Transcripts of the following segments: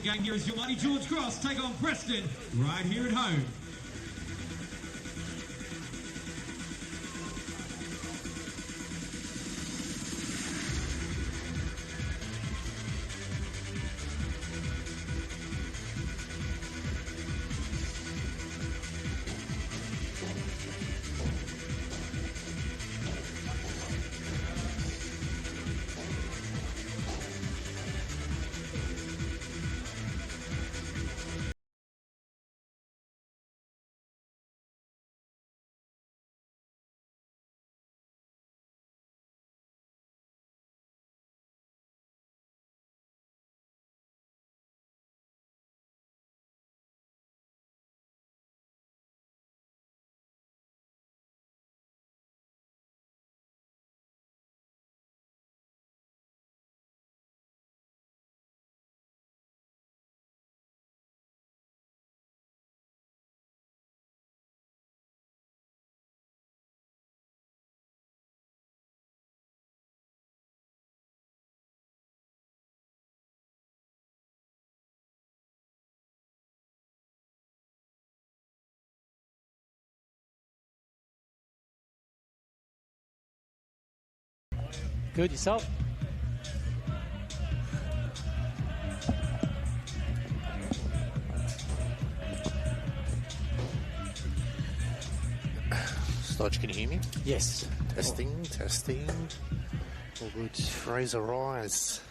Game here is your mighty George Cross take on Preston right here at home. Good, yourself? Stodge, can you hear me? Yes. Testing, testing. All good. Fraser Rise.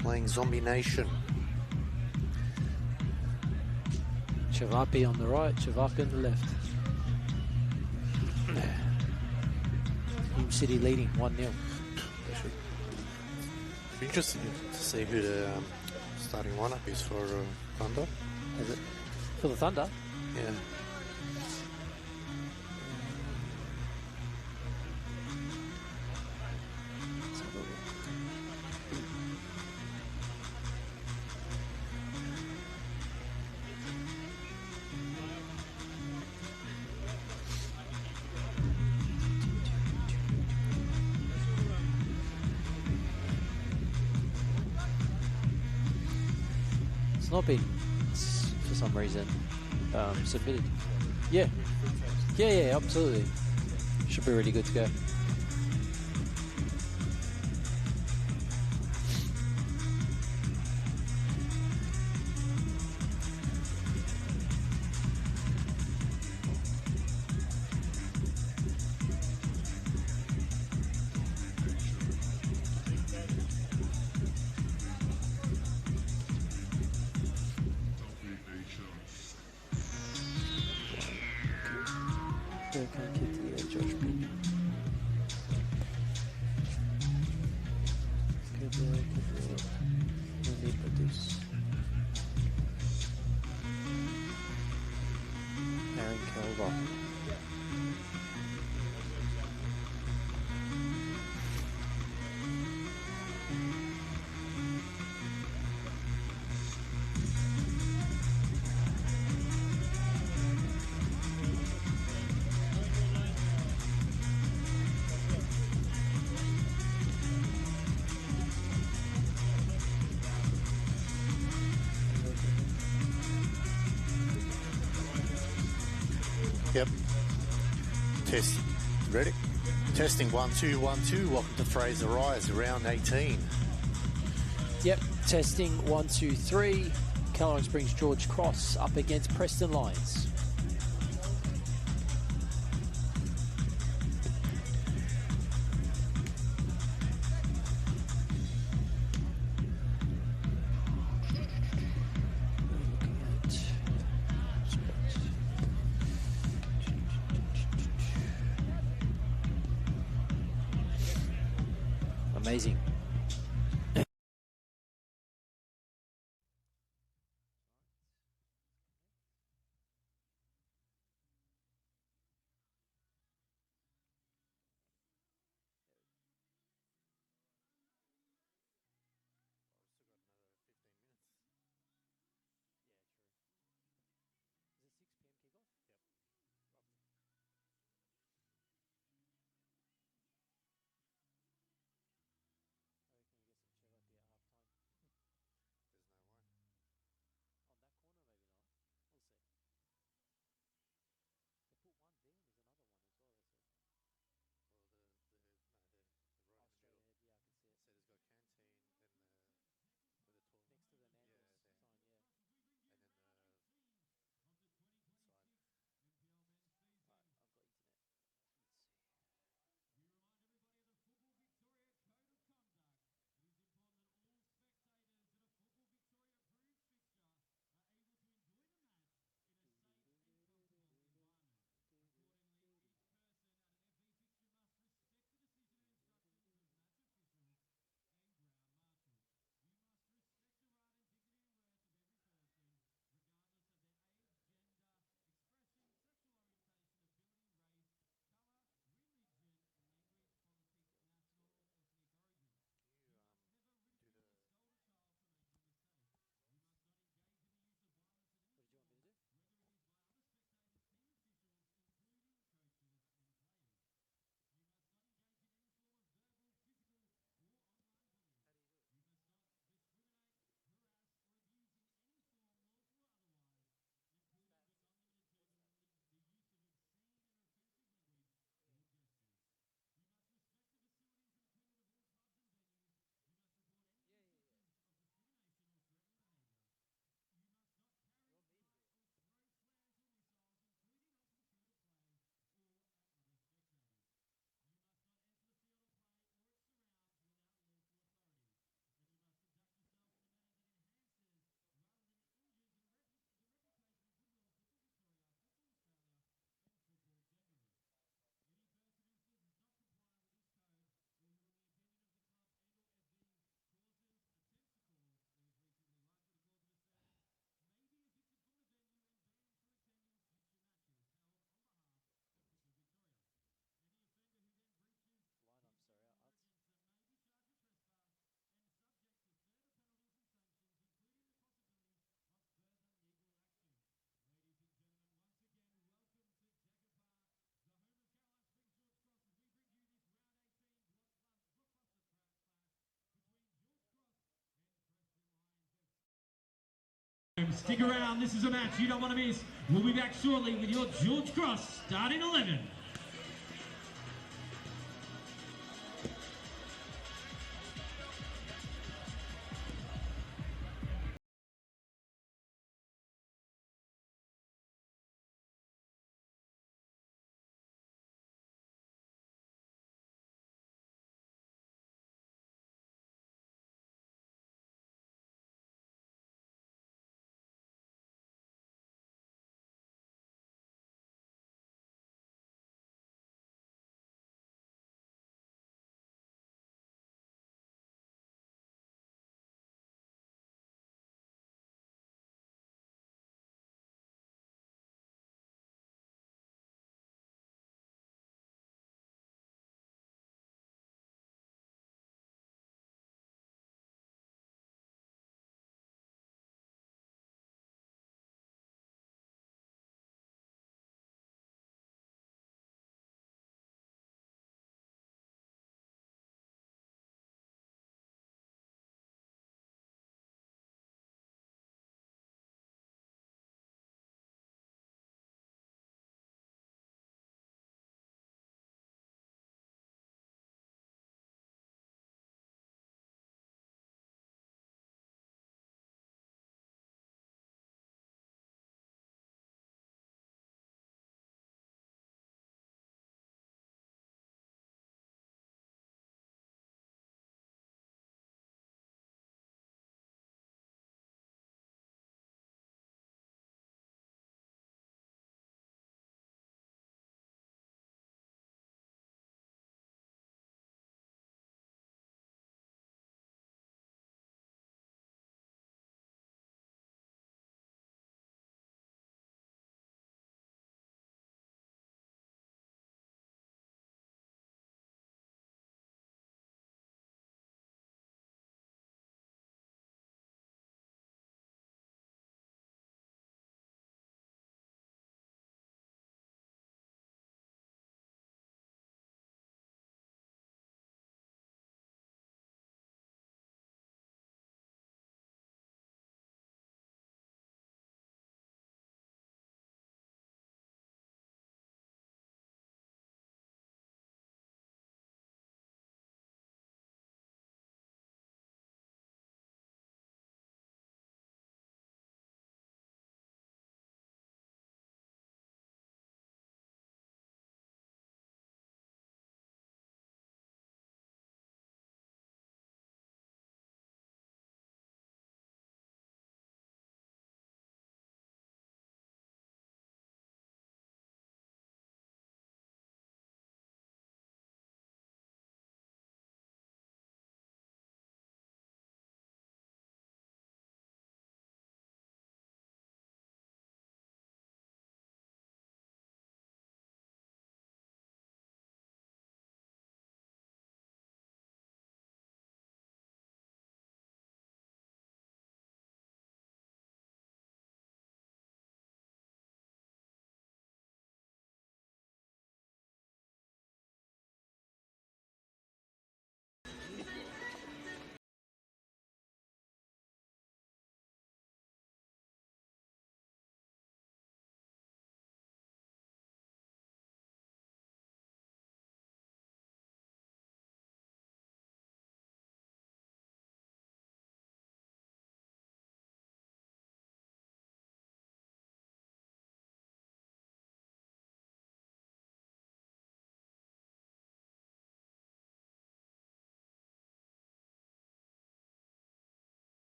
Playing Zombie Nation. Chavapi on the right, Chavapi on the left. Team City leading 1-0. Be interested to see who the starting lineup is for Thunder. Is it for the Thunder? Yeah. It's not been, for some reason, submitted. Yeah. Yeah, absolutely. Should be really good to go. Yep. Test. Ready? Testing 1 2 1 2. Welcome to Fraser Rise, round 18. Yep. Testing 1 2 3. Kelowna Springs George Cross up against Preston Lions. Amazing. Stick around, this is a match you don't want to miss. We'll be back shortly with your George Cross starting 11.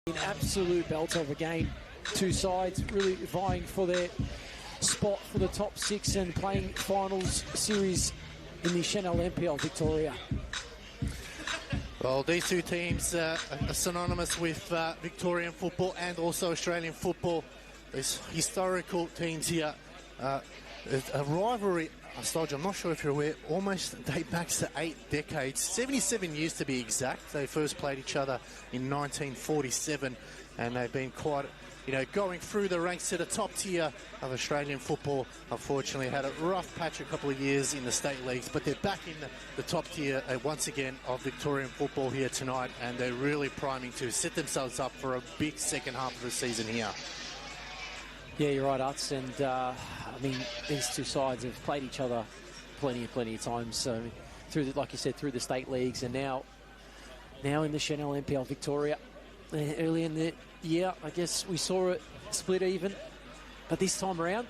An absolute belter of a game. Two sides really vying for their spot for the top 6 and playing finals series in the Senol NPLM Victoria. Well, these two teams are synonymous with Victorian football and also Australian football. These historical teams here. A rivalry, I'm not sure if you're aware, almost date back to 8 decades, 77 years to be exact. They first played each other in 1947, and they've been quite, going through the ranks to the top tier of Australian football. Unfortunately, had a rough patch a couple of years in the state leagues, but they're back in the top tier once again of Victorian football here tonight, and they're really priming to set themselves up for a big second half of the season here. Yeah, you're right, Utz, and these two sides have played each other plenty of times. So like you said, through the state leagues, and now in the Senol NPL Victoria. Early in the year, I guess we saw it split even, but this time around,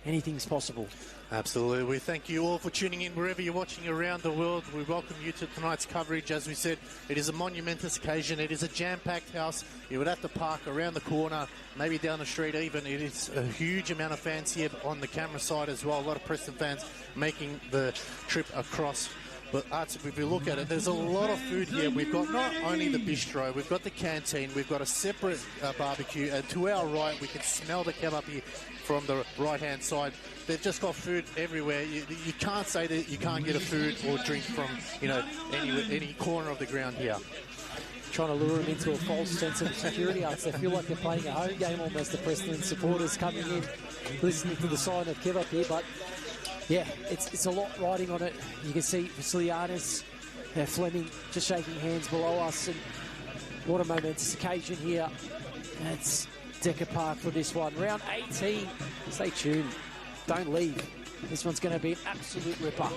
anything's possible. Absolutely. We thank you all for tuning in wherever you're watching around the world. We welcome you to tonight's coverage. As we said, it is a monumentous occasion. It is a jam-packed house. You would have to park around the corner, maybe down the street even. It is a huge amount of fans here on the camera side as well. A lot of Preston fans making the trip across. But if we look at it, there's a lot of food here. We've got not only the bistro, we've got the canteen, we've got a separate barbecue, and to our right, we can smell the kebab here from the right-hand side. They've just got food everywhere. You can't say that you can't get a food or drink from, any corner of the ground here. Trying to lure them into a false sense of security. They feel like they're playing a home game almost, the Preston supporters coming in, listening to the sign of kebab here, but yeah, it's a lot riding on it. You can see Vasilianis, Fleming just shaking hands below us, and what a momentous occasion here. It's Decker Park for this one. Round 18. Stay tuned. Don't leave. This one's going to be an absolute ripper.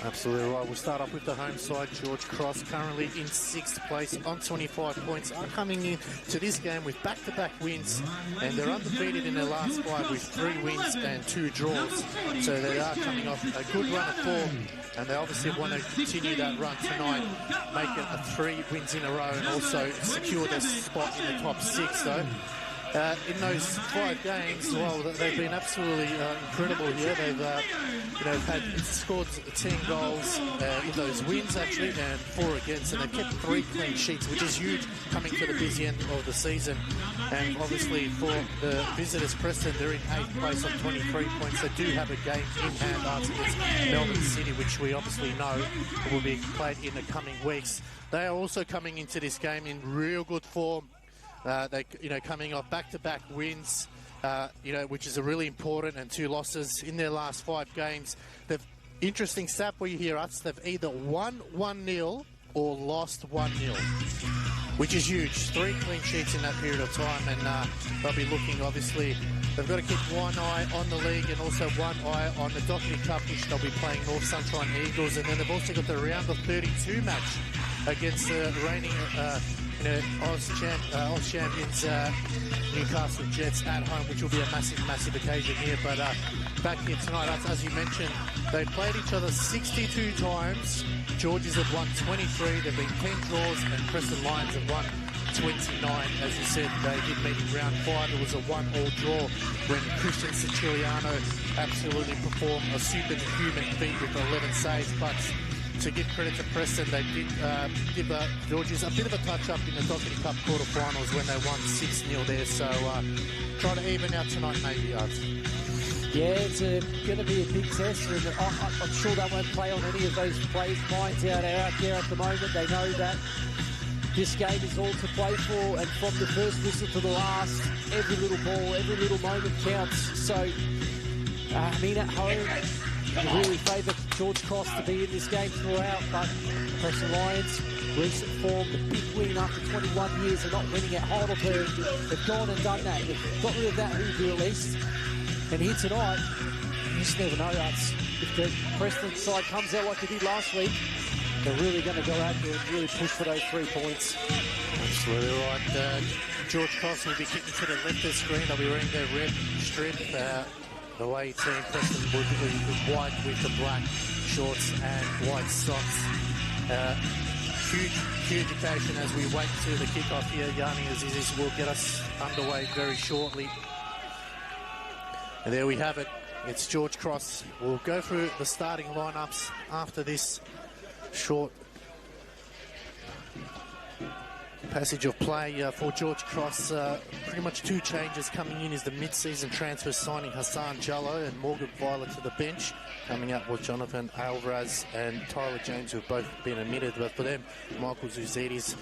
Absolutely right. We'll start off with the home side. George Cross, currently in 6th place on 25 points, are coming in to this game with back-to-back wins, and they're undefeated in their last 5 with 3 wins and 2 draws. So they are coming off a good run of form, and they obviously want to continue that run tonight, make it 3 wins in a row, and also secure their spot in the top 6, though. In those 5 games, well, they've been absolutely incredible here. They've had scored 10 goals in those wins, actually, and 4 against, and they've kept 3 clean sheets, which is huge coming to the busy end of the season. And obviously for the visitors, Preston, they're in 8th place on 23 points. They do have a game in hand against Melbourne City, which we obviously know will be played in the coming weeks. They are also coming into this game in real good form. They, coming off back-to-back wins, which is a really important, and 2 losses in their last 5 games. They've interesting stat for you here, Utz. They've either won 1-0 or lost 1-0, which is huge. 3 clean sheets in that period of time, and they'll be looking, obviously, they've got to keep one eye on the league and also one eye on the Doherty Cup, which they'll be playing North Sunshine Eagles, and then they've also got the round of 32 match against the reigning Oz champions Newcastle Jets at home, which will be a massive occasion here. But back here tonight, as you mentioned, they played each other 62 times. Georges have won 23. There have been 10 draws, and Preston Lions have won 29. As you said, they did meet in round 5. It was a 1-1 draw when Christian Siciliano absolutely performed a superhuman feat with 11 saves. But to give credit to Preston, they did give Georges a bit of a touch-up in the Doherty Cup quarterfinals when they won 6-0 there. So try to even out tonight, maybe, Yeah, it's going to be a big test, and I'm sure they won't play on any of those players' minds out there at the moment. They know that this game is all to play for, and from the first whistle to the last, every little ball, every little moment counts. So, at home, I really favour George Cross to be in this game throughout, but Preston Lions, recent form, the big win after 21 years of not winning at Heidelberg. They've gone and done that. They've got rid of that hoodoo at least. And here tonight, you just never know, if the Preston side comes out like it did last week, they're really going to go out there and really push for those 3 points. Absolutely right. George Cross will be kicking to the left of the screen. They'll be wearing their red strip. The away team, Preston, will be white with the black shorts and white socks. Huge key education as we wait to the kickoff here. Yanni Aziz will get us underway very shortly. And there we have it. It's George Cross. We'll go through the starting lineups after this short passage of play for George Cross. Pretty much two changes coming in is the mid-season transfer signing Hassan Jallo and Morgan Violet to the bench. Coming up with Jonathan Alvarez and Tyler James, who have both been admitted. But for them, Michael Zouzidis,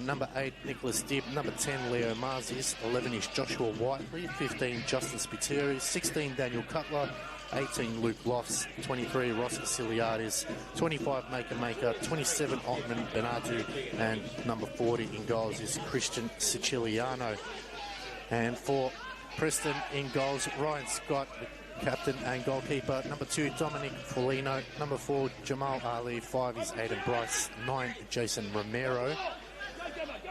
number 8, Nicholas Dibb, number 10, Leo Marzis, 11 is Joshua Whiteley, 15, Justin Spiteri, 16, Daniel Cutler, 18, Luke Lofts, 23, Ross Vasiliadis, 25, Maker, 27, Otman Benadu, and number 40 in goals is Christian Siciliano. And for Preston in goals, Ryan Scott, captain and goalkeeper. Number 2, Dominic Foligno. Number 4, Jamal Ali. 5 is Aidan Bryce. 9, Jason Romero.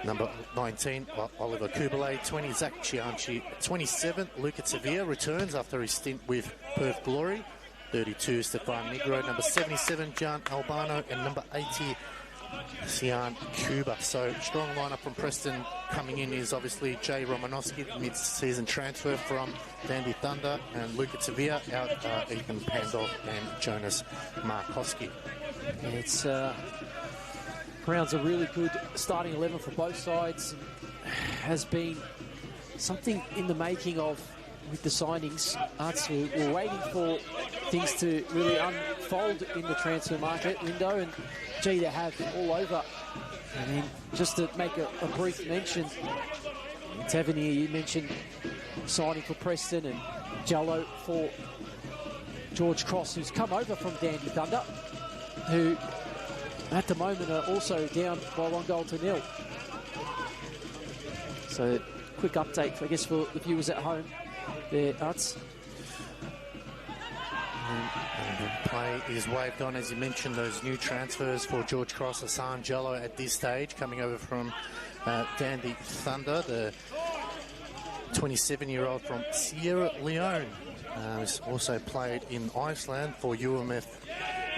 Number 19, Oliver Kubalay. 20, Zach Chianchi. 27, Luca Tavia returns after his stint with Perth Glory. 32, Stefan Negro. Number 77, Gian Albano. And number 80, Sian Cuba. So strong lineup from Preston. Coming in is obviously Jay Romanowski, mid-season transfer from Dandy Thunder, and Luca Tavia out, Ethan Pandolf and Jonas Markowski. It's Crown's a really good starting 11 for both sides. Has been something in the making of with the signings. We're waiting for things to really unfold in the transfer market window, and gee, they have all over. And then just to make a brief mention, Tavernier, you mentioned signing for Preston, and Jallo for George Cross, who's come over from Dandy Thunder, who at the moment are also down by 1-0. So quick update, I guess, for the viewers at home there, Arts. And the play is waved on, as you mentioned, those new transfers for George Cross. Hassan Jallo at this stage, coming over from Dandy Thunder, the 27-year-old from Sierra Leone. He's also played in Iceland for UMF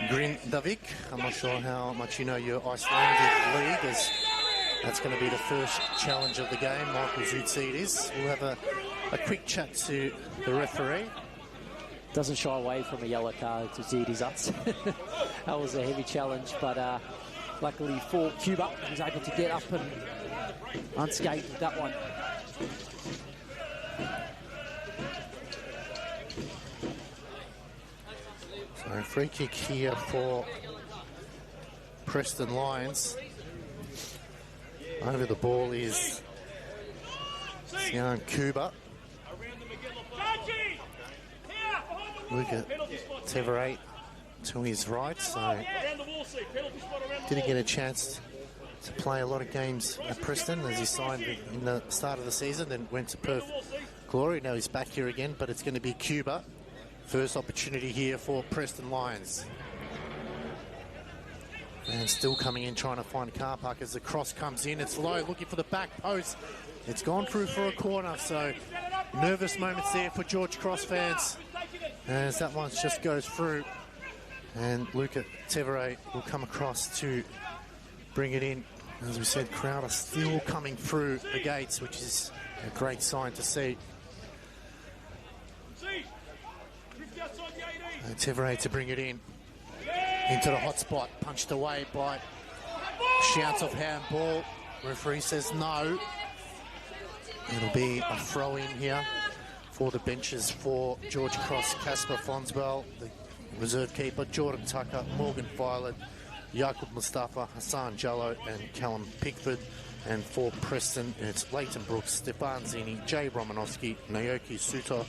Grindavik. I'm not sure how much you know your Icelandic league, as that's going to be the first challenge of the game. Michael Zoutsidis. We'll have a quick chat to the referee. Doesn't shy away from a yellow card to Zidis. That was a heavy challenge, but luckily for Cuba, he was able to get up and unscathed with that one. So free kick here for Preston Lions. Over the ball is Sian Cuba. Luca Tevere to his right, so didn't get a chance to play a lot of games at Preston as he signed in the start of the season, then went to Perth Glory. Now he's back here again, but it's going to be Cuba. First opportunity here for Preston Lions. And still coming in, trying to find a car park as the cross comes in. It's low, looking for the back post. It's gone through for a corner, so nervous moments there for George Cross fans as that one just goes through. And Luca Tevere will come across to bring it in. As we said, Crowder still coming through the gates, which is a great sign to see. And Tevere to bring it in. Into the hot spot, punched away by shouts of handball. Referee says no. It'll be a throw in here for the benches for George Cross, Casper Fonswell, the reserve keeper, Jordan Tucker, Morgan Violet, Jakob Mustafa, Hassan Jallo and Callum Pickford. And for Preston, it's Leighton Brooks, Stefan Zini, Jay Romanowski, Naoki Suto,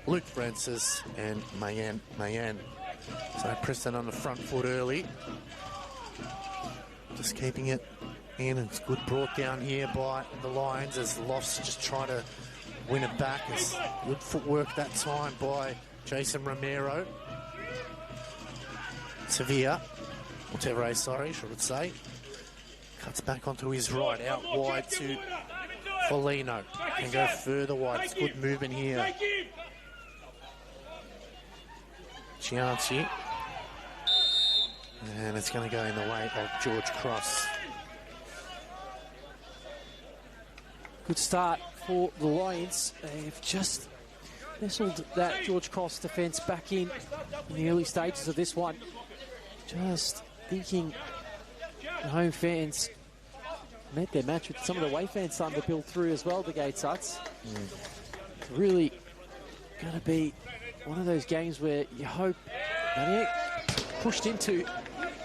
Luke Francis and Mayan. So Preston on the front foot early. Just keeping it in. It's good brought down here by the Lions as Lofts just try to win it back. It's good footwork that time by Jason Romero. Sevilla, or Tevere, sorry, should say. Cuts back onto his right, out wide to Foligno. Can go further wide. It's good movement here. Chianci. And it's going to go in the way of George Cross. Good start for the Lions. They've just nestled that George Cross defence back in the early stages of this one. Just thinking the home fans met their match with some of the away fans starting to build through as well, the Gates Huts. It's really going to be one of those games where you hope they get pushed into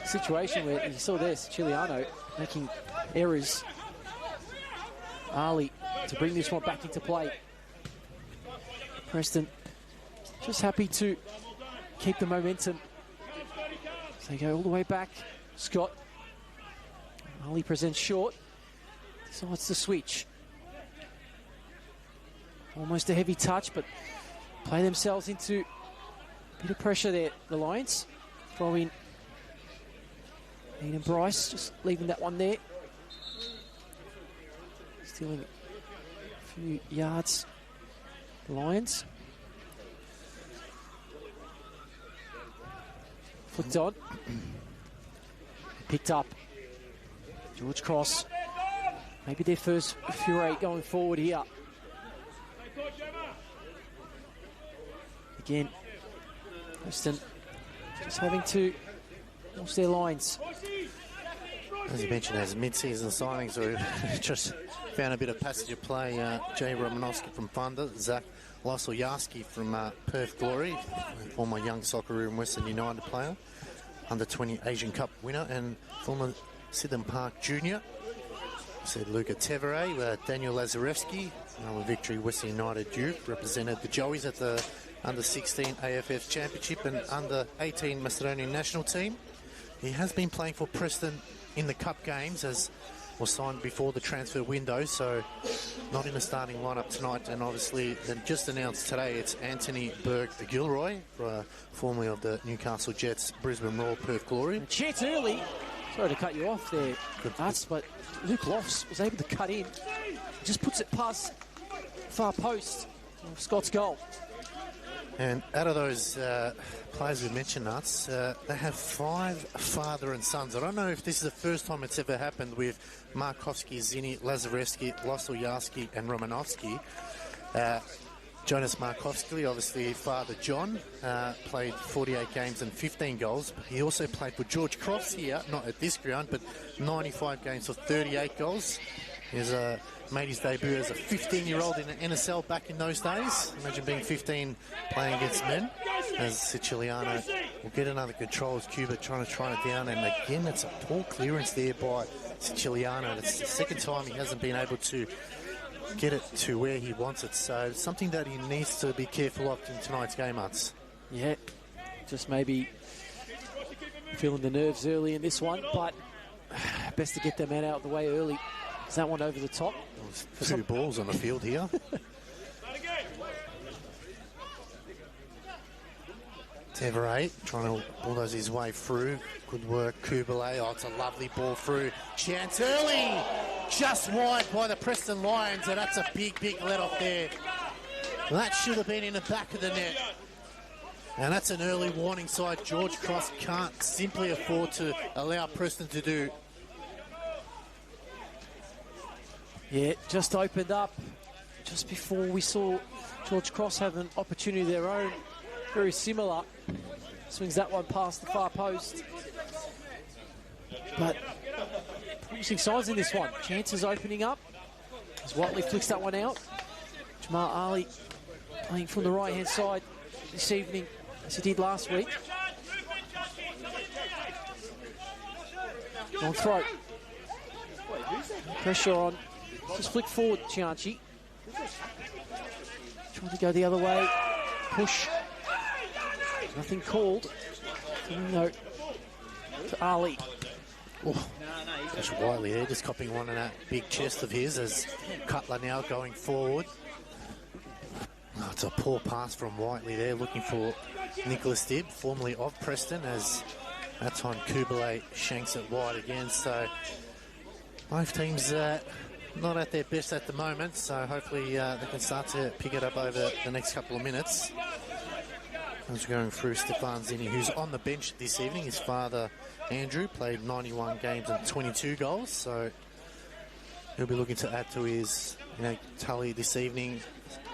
a situation where you saw there Siciliano making errors. Ali to bring this one back into play. Preston just happy to keep the momentum. So they go all the way back. Scott. Ali presents short. Decides to switch. Almost a heavy touch, but play themselves into a bit of pressure there, the Lions. Throw in Ian and Bryce, just leaving that one there. Stealing a few yards, the Lions. Flicked on. Picked up. George Cross. Maybe their first fury going forward here. Again, Preston just having to watch their lines. As you mentioned, as mid-season signings, we've just found a bit of passage of play. Jay Romanowski from Thunder, Zach Losoyarski from Perth Glory, former young Socceroo and Western United player, under-20 Asian Cup winner, and former Sydenham Park junior. Said Luca Tevere, Daniel Lazarevsky, with Victory Western United youth, represented the Joeys at the under-16 AFF Championship and under-18 Macedonian national team. He has been playing for Preston in the Cup games, as was signed before the transfer window, so not in the starting lineup tonight. And obviously, just announced today, it's Anthony Burke-Gilroy, formerly of the Newcastle Jets, Brisbane Roar, Perth Glory. Chance early. Sorry to cut you off there, Nuts, but Luke Lofts was able to cut in. Just puts it past far post of Scott's goal. And out of those players we mentioned, Nuts, they have 5 father and sons. I don't know if this is the first time it's ever happened with Markovsky, Zini, Lazarevsky, Losoyarski and Romanovsky. Jonas Markovsky, obviously father John, played 48 games and 15 goals. He also played for George Cross here, not at this ground, but 95 games for 38 goals. He's made his debut as a 15-year-old in the NSL back in those days. Imagine being 15 playing against men, as Siciliano will get another control as Cuba trying to it down. And again, it's a poor clearance there by Siciliano. It's the second time he hasn't been able to get it to where he wants it. So it's something that he needs to be careful of in tonight's game, Mats. Yeah, just maybe feeling the nerves early in this one, but best to get their man out of the way early. Is that one over the top? Two balls on the field here. Tevere trying to bulldoze his way through. Good work, Kubale. Oh, it's a lovely ball through. Chance early, just wide by the Preston Lions, and that's a big, big let off there. That should have been in the back of the net. And that's an early warning side. George Cross can't simply afford to allow Preston to do. Yeah, just opened up just before we saw George Cross have an opportunity of their own. Very similar. Swings that one past the far post. But promising signs in this one. Chances opening up as Whiteley flicks that one out. Jamal Ali playing from the right-hand side this evening, as he did last week. On throat. Pressure on. Just flick forward, Cianci. Trying to go the other way. Push. Nothing called. No. To Ali. Oh, Josh Whiteley there, just copying one in that big chest of his as Cutler now going forward. Oh, it's a poor pass from Whiteley there, looking for Nicholas Dibb, formerly of Preston, as that time Kubale shanks it wide again. So both teams not at their best at the moment, so hopefully they can start to pick it up over the next couple of minutes. As we're going through Stefan Zini, who's on the bench this evening. His father, Andrew, played 91 games and 22 goals, so he'll be looking to add to his Tully this evening.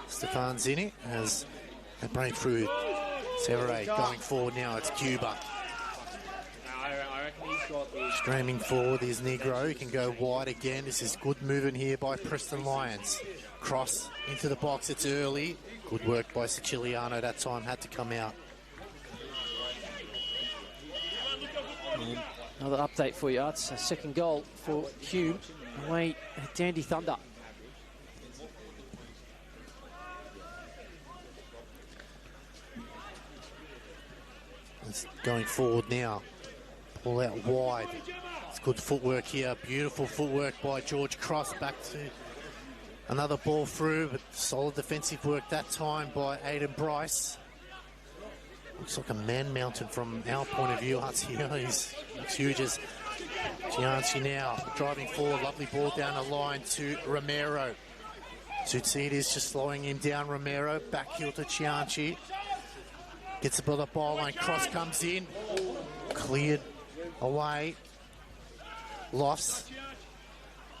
Stefan Zinni as they break through. Severay going forward now. It's Cuba. Streaming forward is Negro. He can go wide again. This is good movement here by Preston Lions. Cross into the box. It's early. Good work by Siciliano that time. Had to come out. And another update for you, Arts. A second goal for Cube away at Dandy Thunder. It's going forward now. Pull out wide. It's good footwork here. Beautiful footwork by George Cross. Back to another ball through, but solid defensive work that time by Aidan Bryce. Looks like a man mountain from our point of view. He's huge as Gianci now driving forward. Lovely ball down the line to Romero. Tsutsides just slowing him down. Romero back heel to Chianchi. Gets above the byline. Cross comes in. Cleared away. Loss.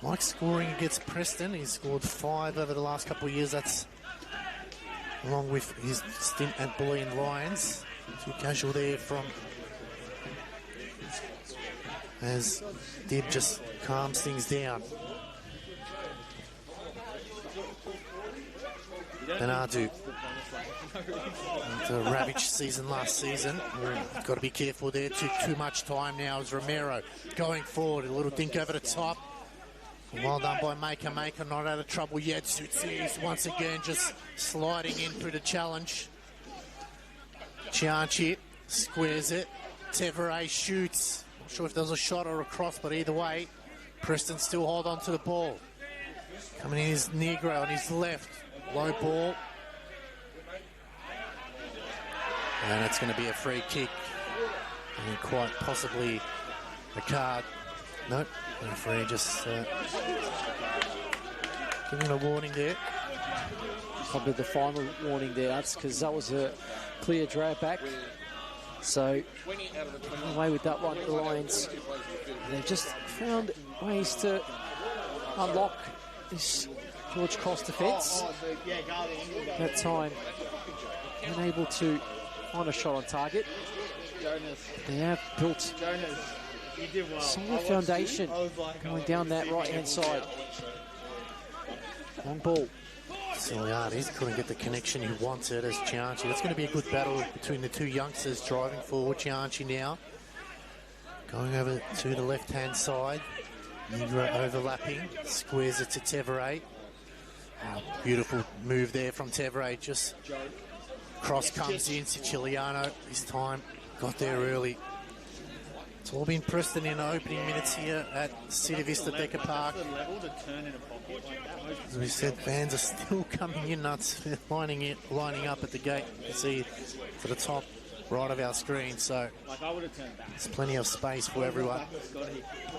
Like scoring against Preston. He's scored 5 over the last couple of years. That's along with his stint at Bulleen Lions. Too casual there from as Dib just calms things down. Benadu. The ravaged season last season. Got to be careful there. Too much time now as Romero going forward. A little dink over the top. Well done by Maker. Maker not out of trouble yet. Tsutsides once again just sliding in through the challenge. Chianchi squares it. Tevere shoots. Not sure if there was a shot or a cross, but either way, Preston still hold on to the ball. Coming in is Negro on his left. Low ball. And it's going to be a free kick. And quite possibly a card. Nope. The referee just giving a warning there. Probably the final warning there, that's because that was a clear drag back. So, away with that one, the Lions. They've just found ways to unlock this George Cross defence. That time, unable to find a shot on target. They have built solid foundation going down that right-hand side. Long ball. Siliades couldn't get the connection he wanted as Chianchi. That's going to be a good battle between the two youngsters driving forward. Chianchi now going over to the left-hand side. Negro overlapping. Squares it to Tevere. Beautiful move there from Tevere. Just cross comes in. Siciliano this time got there early. It's all been Preston in the opening minutes here at City Vista Decker Park. As we said, fans are still coming in nuts, lining up at the gate. You can see to the top right of our screen, so there's plenty of space for everyone.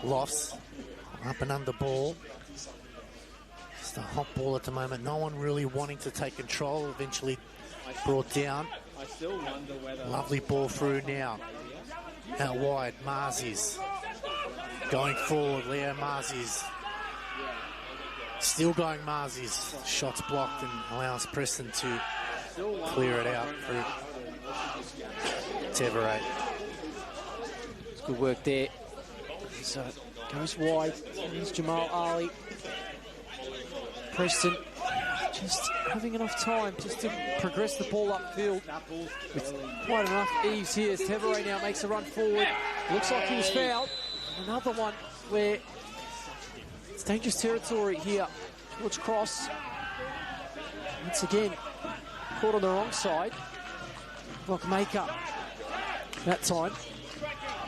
Loss, up and under ball. Just a hot ball at the moment. No one really wanting to take control. Eventually brought down. Lovely ball through now. Out wide, Marzies. Going forward, Leo Marzies. Still going Marzies. Shots blocked and allows Preston to clear it out through Tevere. It's good work there. So goes wide. Here's Jamal Ali. Preston just having enough time just to progress the ball upfield with quite enough ease here as Tevere now makes a run forward. Looks like he was fouled. Another one where it's dangerous territory here. George Cross once again caught on the wrong side. Block Maker that time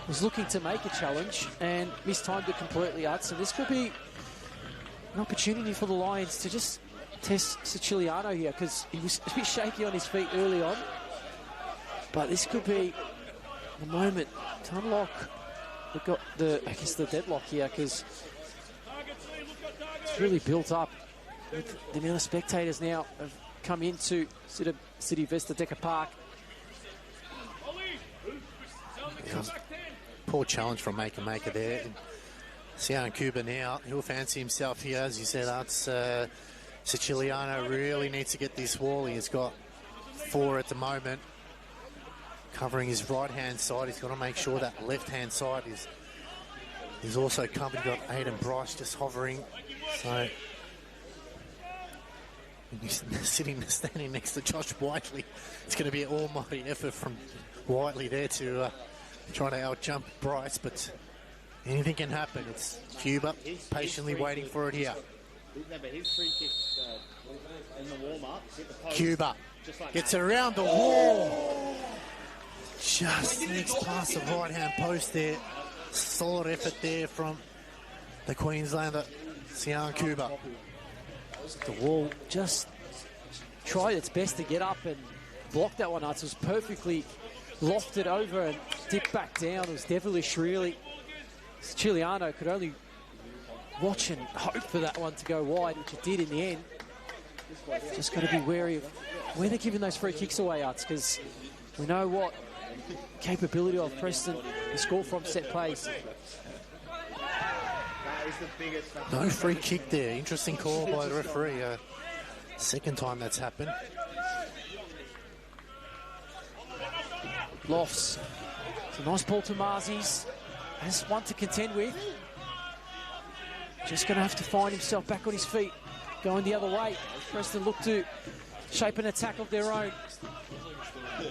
was looking to make a challenge and mistimed it completely out. So this could be an opportunity for the Lions to just test Siciliano here because he was a bit shaky on his feet early on. But this could be the moment to unlock the deadlock here because it's really built up with the amount of spectators now have come into City Vista Decker Park. Yeah, poor challenge from Maker there. Sian Cuba now, he'll fancy himself here, as you said, Arts. Siciliano really needs to get this wall. He's got 4 at the moment. Covering his right-hand side. He's got to make sure that left-hand side is also covered. He's got Aiden Bryce just hovering. So he's standing next to Josh Whiteley. It's going to be an almighty effort from Whiteley there to try to out-jump Bryce, but anything can happen. It's Cuba patiently waiting for it here. Cuba gets around the wall. Just sneaks past the right-hand post there. Solid effort there from the Queenslander, Sian Cuba. The wall just tried its best to get up and block that one out. It was perfectly lofted over and dipped back down. It was devilish, really. Chiliano could only watch and hope for that one to go wide, which it did in the end. Just got to be wary of where they're giving those free kicks away, Arts, because we know what capability of Preston to score from set plays. No free kick there. Interesting call by the referee. Second time that's happened. Lofts. It's a nice ball to Marzies. Has one to contend with. Just going to have to find himself back on his feet. Going the other way. Preston look to shape an attack of their own.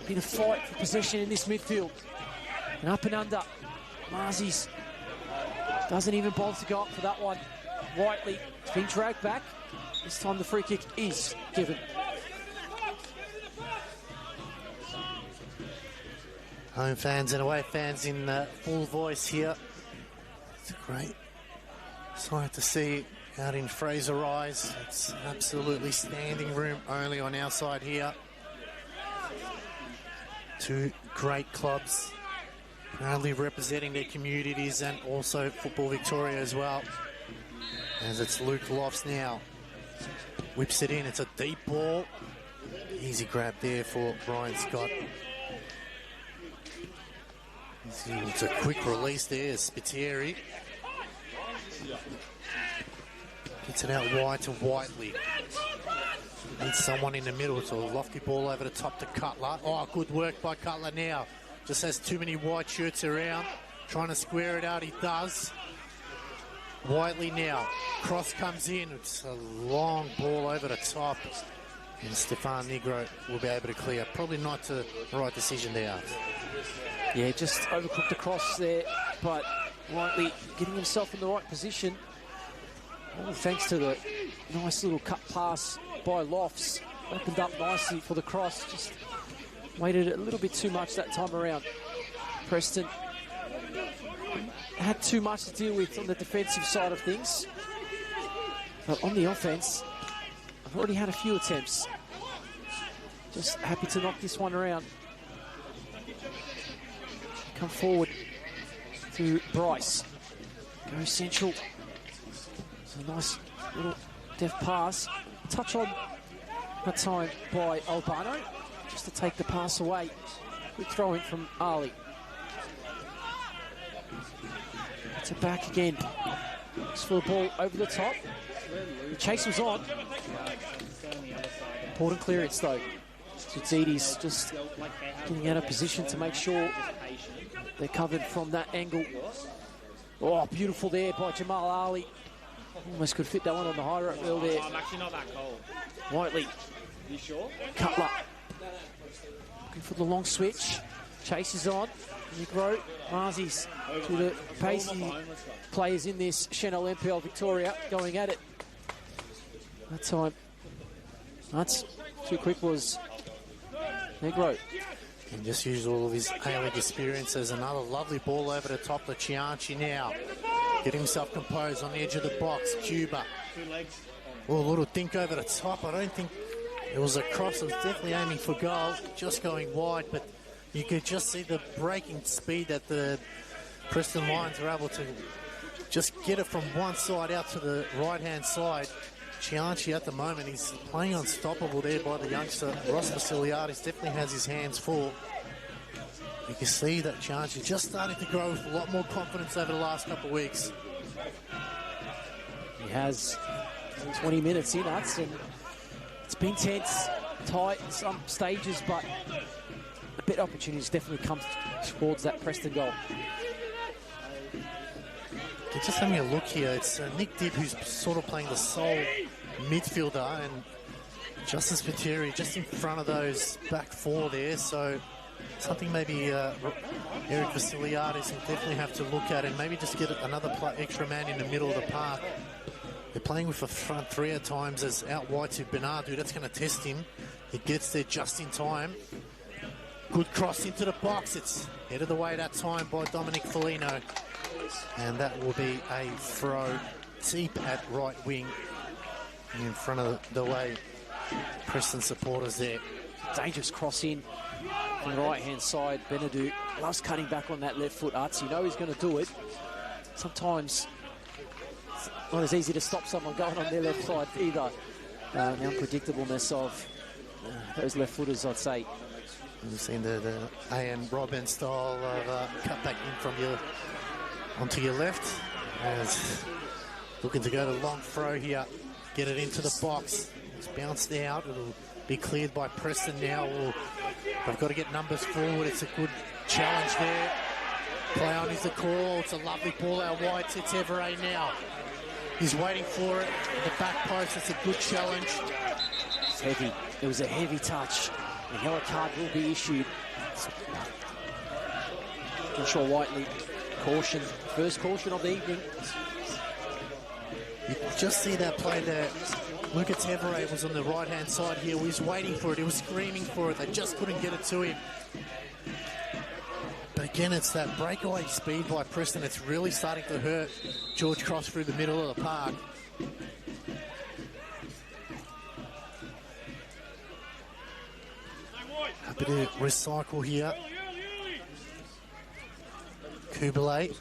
Been a fight for possession in this midfield. And up and under. Marzies doesn't even bother to go up for that one. Whiteley has been dragged back. This time the free kick is given. Home fans and away fans in full voice here. It's a great sight to see out in Fraser Rise. It's absolutely standing room only on our side here. 2 great clubs proudly representing their communities and also Football Victoria as well. As it's Luke Lofts now. Whips it in. It's a deep ball. Easy grab there for Brian Scott. It's a quick release there. Spiteri gets it out wide to Whiteley. Needs someone in the middle. It's a lofty ball over the top to Cutler. Oh, good work by Cutler now. Just has too many white shirts around. Trying to square it out, he does. Whiteley now. Cross comes in. It's a long ball over the top. And Stefan Negro will be able to clear. Probably not the right decision there. Yeah, just overcooked the cross there, but Whiteley getting himself in the right position. All thanks to the nice little cut pass by Lofts. Opened up nicely for the cross. Just waited a little bit too much that time around. Preston had too much to deal with on the defensive side of things. But on the offense, I've already had a few attempts. Just happy to knock this one around. Come forward to Bryce. Goes central. It's a nice little deft pass. Touch on that time by Albano. Just to take the pass away. Quick throw in from Ali. It's it back again. Looks for the ball over the top. The chase was on. Important clearance though. Tzitzidis just getting out of position to make sure they're covered from that angle. Oh, beautiful there by Jamal Ali. Almost could fit that one on the high rail there. I'm actually not that cold. Whiteley. You sure? Cutler. Looking for the long switch. Chase is on. Negro. Marzies to the pacey players in this Senol NPL Victoria going at it. That time. That's too quick was Negro. And just used all of his A-League experience. There's another lovely ball over the top to Chianchi now. Getting himself composed on the edge of the box. Cuba. Oh, a little think over the top. I don't think it was a cross. It was definitely aiming for goal. Just going wide, but you could just see the breaking speed that the Preston Lions are able to just get it from one side out to the right-hand side. Chianchi at the moment, he's playing unstoppable there by the youngster. Ross Vasiliadis definitely has his hands full. You can see that Chianchi just starting to grow with a lot more confidence over the last couple of weeks. He has 20 minutes in us, and it's been tense, tight in some stages, but the better opportunities definitely come towards that Preston goal. Just having a look here, it's Nick Dibb who's sort of playing the sole midfielder, and Justice Pateri just in front of those back four there, so something maybe Eric Vasiliadis will definitely have to look at, and maybe just get another extra man in the middle of the park. They're playing with a front three at times as out wide to Bernardo. That's going to test him. He gets there just in time. Good cross into the box. It's headed away that time by Dominic Foligno. And that will be a throw deep at right wing in front of the way Preston supporters there. Dangerous cross in on the right-hand side. Benadou loves cutting back on that left foot. Arts, you know he's going to do it. Sometimes it's not as easy to stop someone going on their left side either. The unpredictableness of those left footers, I'd say. You've seen the A.M. Robin style of cut back in from your onto your left. As looking to go to long throw here, get it into the box. It's bounced out. It'll be cleared by Preston now. They've got to get numbers forward. It's a good challenge there. Play on is the call. It's a lovely ball out wide to Tevere now. He's waiting for it. The back post. It's a good challenge. It's heavy. It was a heavy touch. The yellow card will be issued. Joshua Whiteley, caution. First caution of the evening. You just see that play there. Luca Tevere was on the right-hand side here. He was waiting for it. He was screaming for it. They just couldn't get it to him. But again, it's that breakaway speed by Preston. It's really starting to hurt George Cross through the middle of the park. Happy to recycle here. Kubalay.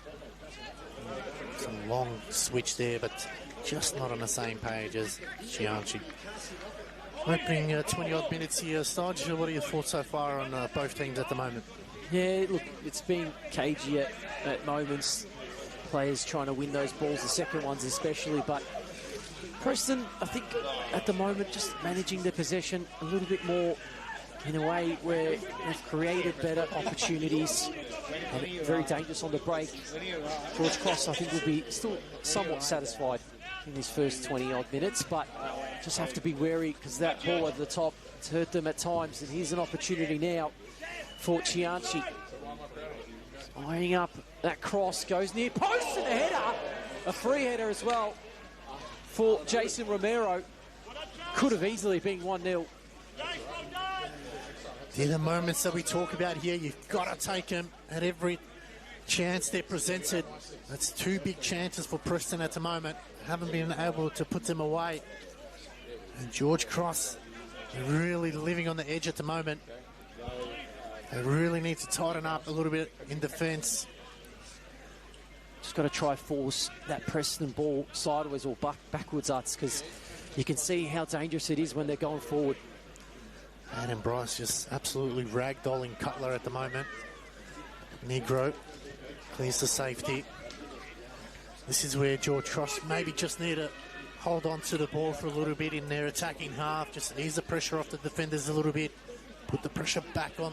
Some long switch there, but just not on the same page as Chianchi. Opening 20-odd minutes here. Staj, what are your thoughts so far on both teams at the moment? Yeah, look, it's been cagey at moments. Players trying to win those balls, the second ones especially, but Preston, I think, at the moment, just managing the possession a little bit more in a way where they've created better opportunities and very dangerous on the break. George Cross, I think, will be still somewhat satisfied in his first 20-odd minutes, but just have to be wary because that ball over the top has hurt them at times, and here's an opportunity now for Chianchi. Eyeing up that cross, goes near post and a header, a free header as well for Jason Romero. Could have easily been 1-0. They're the moments that we talk about here. You've got to take them at every chance they're presented. That's two big chances for Preston at the moment. Haven't been able to put them away. And George Cross really living on the edge at the moment. They really need to tighten up a little bit in defence. Just got to try force that Preston ball sideways or backwards, Arts, because you can see how dangerous it is when they're going forward. Adam Bryce just absolutely ragdolling Cutler at the moment. Negro clears the safety. This is where George Cross maybe just need to hold on to the ball for a little bit in their attacking half. Just ease the pressure off the defenders a little bit. Put the pressure back on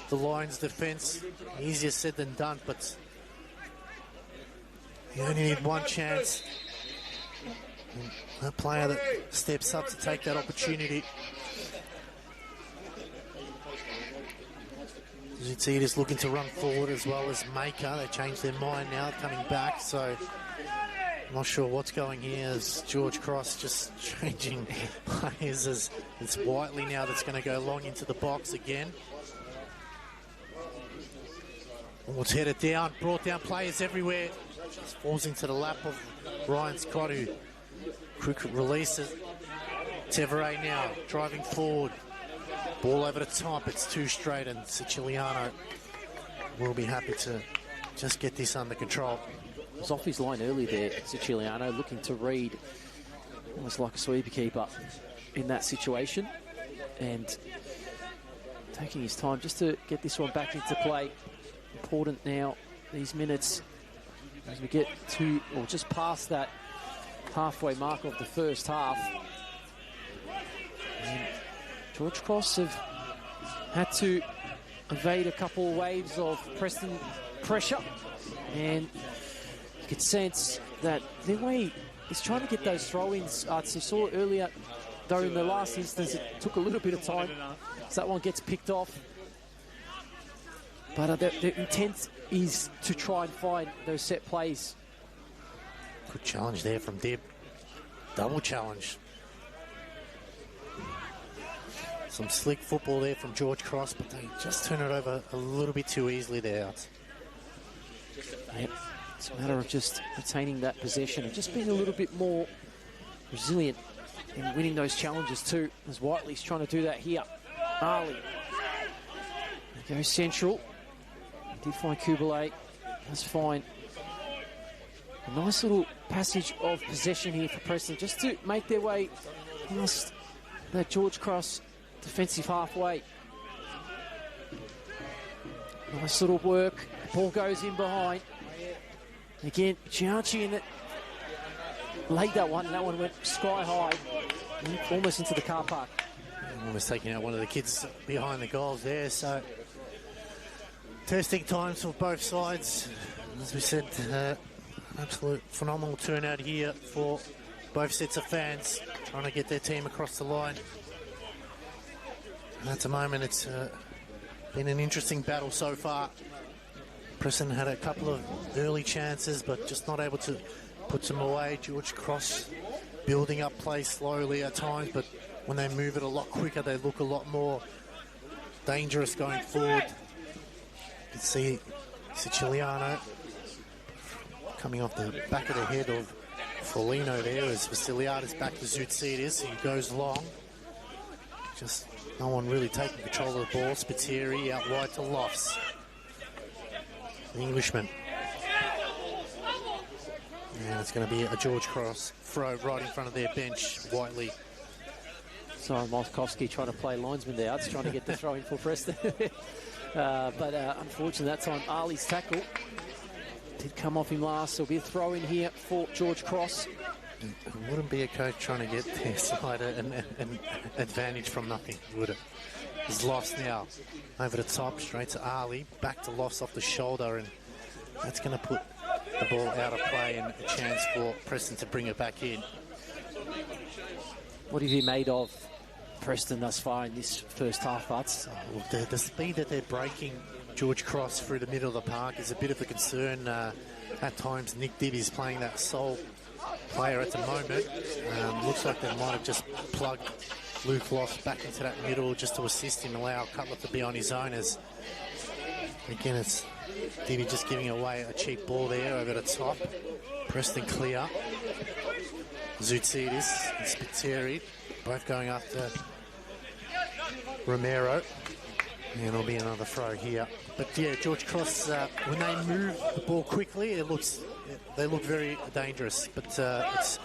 the Lions' defence. Easier said than done, but you only need one chance. And a player that steps up to take that opportunity. Ziti is looking to run forward as well as Maker. They changed their mind now, coming back, so I'm not sure what's going here as George Cross just changing players as it's Whiteley now that's going to go long into the box again. It's headed down, brought down players everywhere. Just falls into the lap of Ryan Scott, who quick releases. Tevere now driving forward. Ball over the top, it's too straight, and Siciliano will be happy to just get this under control. He was off his line early there, Siciliano, looking to read almost like a sweeper keeper in that situation, and taking his time just to get this one back into play. Important now, these minutes, as we get to, or just past that halfway mark of the first half. And George Cross have had to evade a couple of waves of Preston pressure, and you could sense that their way is trying to get those throw-ins. You saw earlier, though, in the last instance, it took a little bit of time, so that one gets picked off. But their intent is to try and find those set plays. Good challenge there from Dib. Double challenge. Some slick football there from George Cross, but they just turn it over a little bit too easily there. Yep. It's a matter of just retaining that possession and just being a little bit more resilient in winning those challenges too, as Whiteley's trying to do that here. Ali. They go central. Did find Kubalay. That's fine. A nice little passage of possession here for Preston, just to make their way past that George Cross defensive halfway. Nice little work. Ball goes in behind. Again, Gianchi in it. Laid that one, and that one went sky high, almost into the car park. Almost taking out one of the kids behind the goals there, so testing times for both sides. As we said, absolute phenomenal turnout here for both sets of fans trying to get their team across the line. And at the moment, it's been an interesting battle so far. Preston had a couple of early chances, but just not able to put them away. George Cross building up play slowly at times, but when they move it a lot quicker, they look a lot more dangerous going forward. You can see Siciliano coming off the back of the head of Foligno there as Vasiliadis back to Zoutsidis. He goes long. Just no one really taking control of the ball. Spiteri out wide to Lofts. The Englishman. And it's going to be a George Cross throw right in front of their bench. Whiteley. Sorry, Moskowski trying to play linesman there. It's trying to get the throw in for Preston. but unfortunately, that time Ali's tackle did come off him last. So it'll be a throw in here for George Cross. It wouldn't be a coach trying to get their side an advantage from nothing, would it? He's lost now. Over the top, straight to Ali. Back to Lofts off the shoulder, and that's going to put the ball out of play and a chance for Preston to bring it back in. What have you made of Preston thus far in this first half, Butts? The speed that they're breaking George Cross through the middle of the park is a bit of a concern. At times, Nick Dibby is playing that sole player at the moment. Looks like they might have just plugged Luke Lofts back into that middle just to assist him, allow Cutler to be on his own. As again, it's Dibby just giving away a cheap ball there over the top. Preston clear. Zoutsidis and Spiteri both going after Romero. And it'll be another throw here. But yeah, George Cross, when they move the ball quickly, they look very dangerous. But it's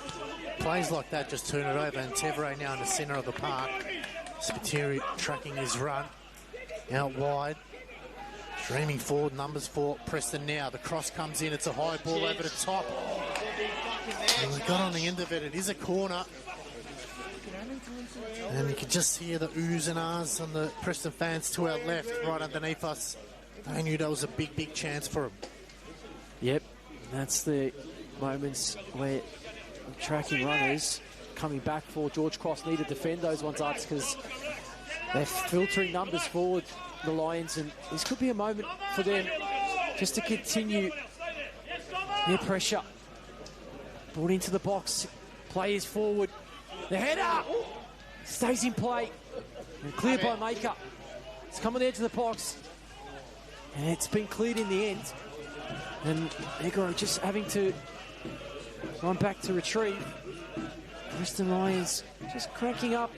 plays like that just turn it over. And Tevere now in the centre of the park. Spiteri tracking his run out wide. Streaming forward, numbers for Preston now. The cross comes in, it's a high ball over the top. And we got on the end of it, it is a corner. And you can just hear the oohs and ahs on the Preston fans to our left, right underneath us. They knew that was a big, big chance for them. Yep, that's the moments where tracking runners coming back for George Cross need to defend those ones, Arts, because they're filtering numbers forward, the Lions, and this could be a moment for them just to continue their pressure. Brought into the box, players forward, the header stays in play, and cleared by Maker. It's coming there to the box, and it's been cleared in the end. And Negro just having to run back to retrieve. Preston Lions just cranking up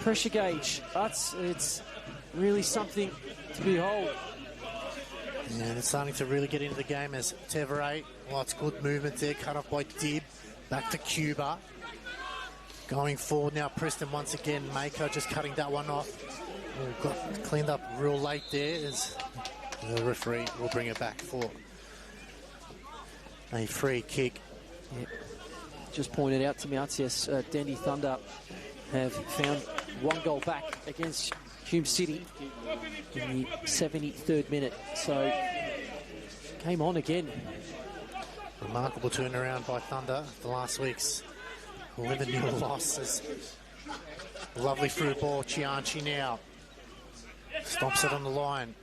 pressure gauge. It's really something to behold. And it's starting to really get into the game as Tevere, lots of good movement there, cut off by Dib, back to Cuba. Going forward now, Preston once again, Maker just cutting that one off. Got cleaned up real late there as the referee will bring it back for a free kick. Yep. just pointed out to me, yes, Dandy Thunder have found 1 goal back against Hume City in the 73rd minute. So, came on again. Remarkable turnaround by Thunder. The last week's 11-0 losses. Lovely through ball. Chianchi now stomps it on the line.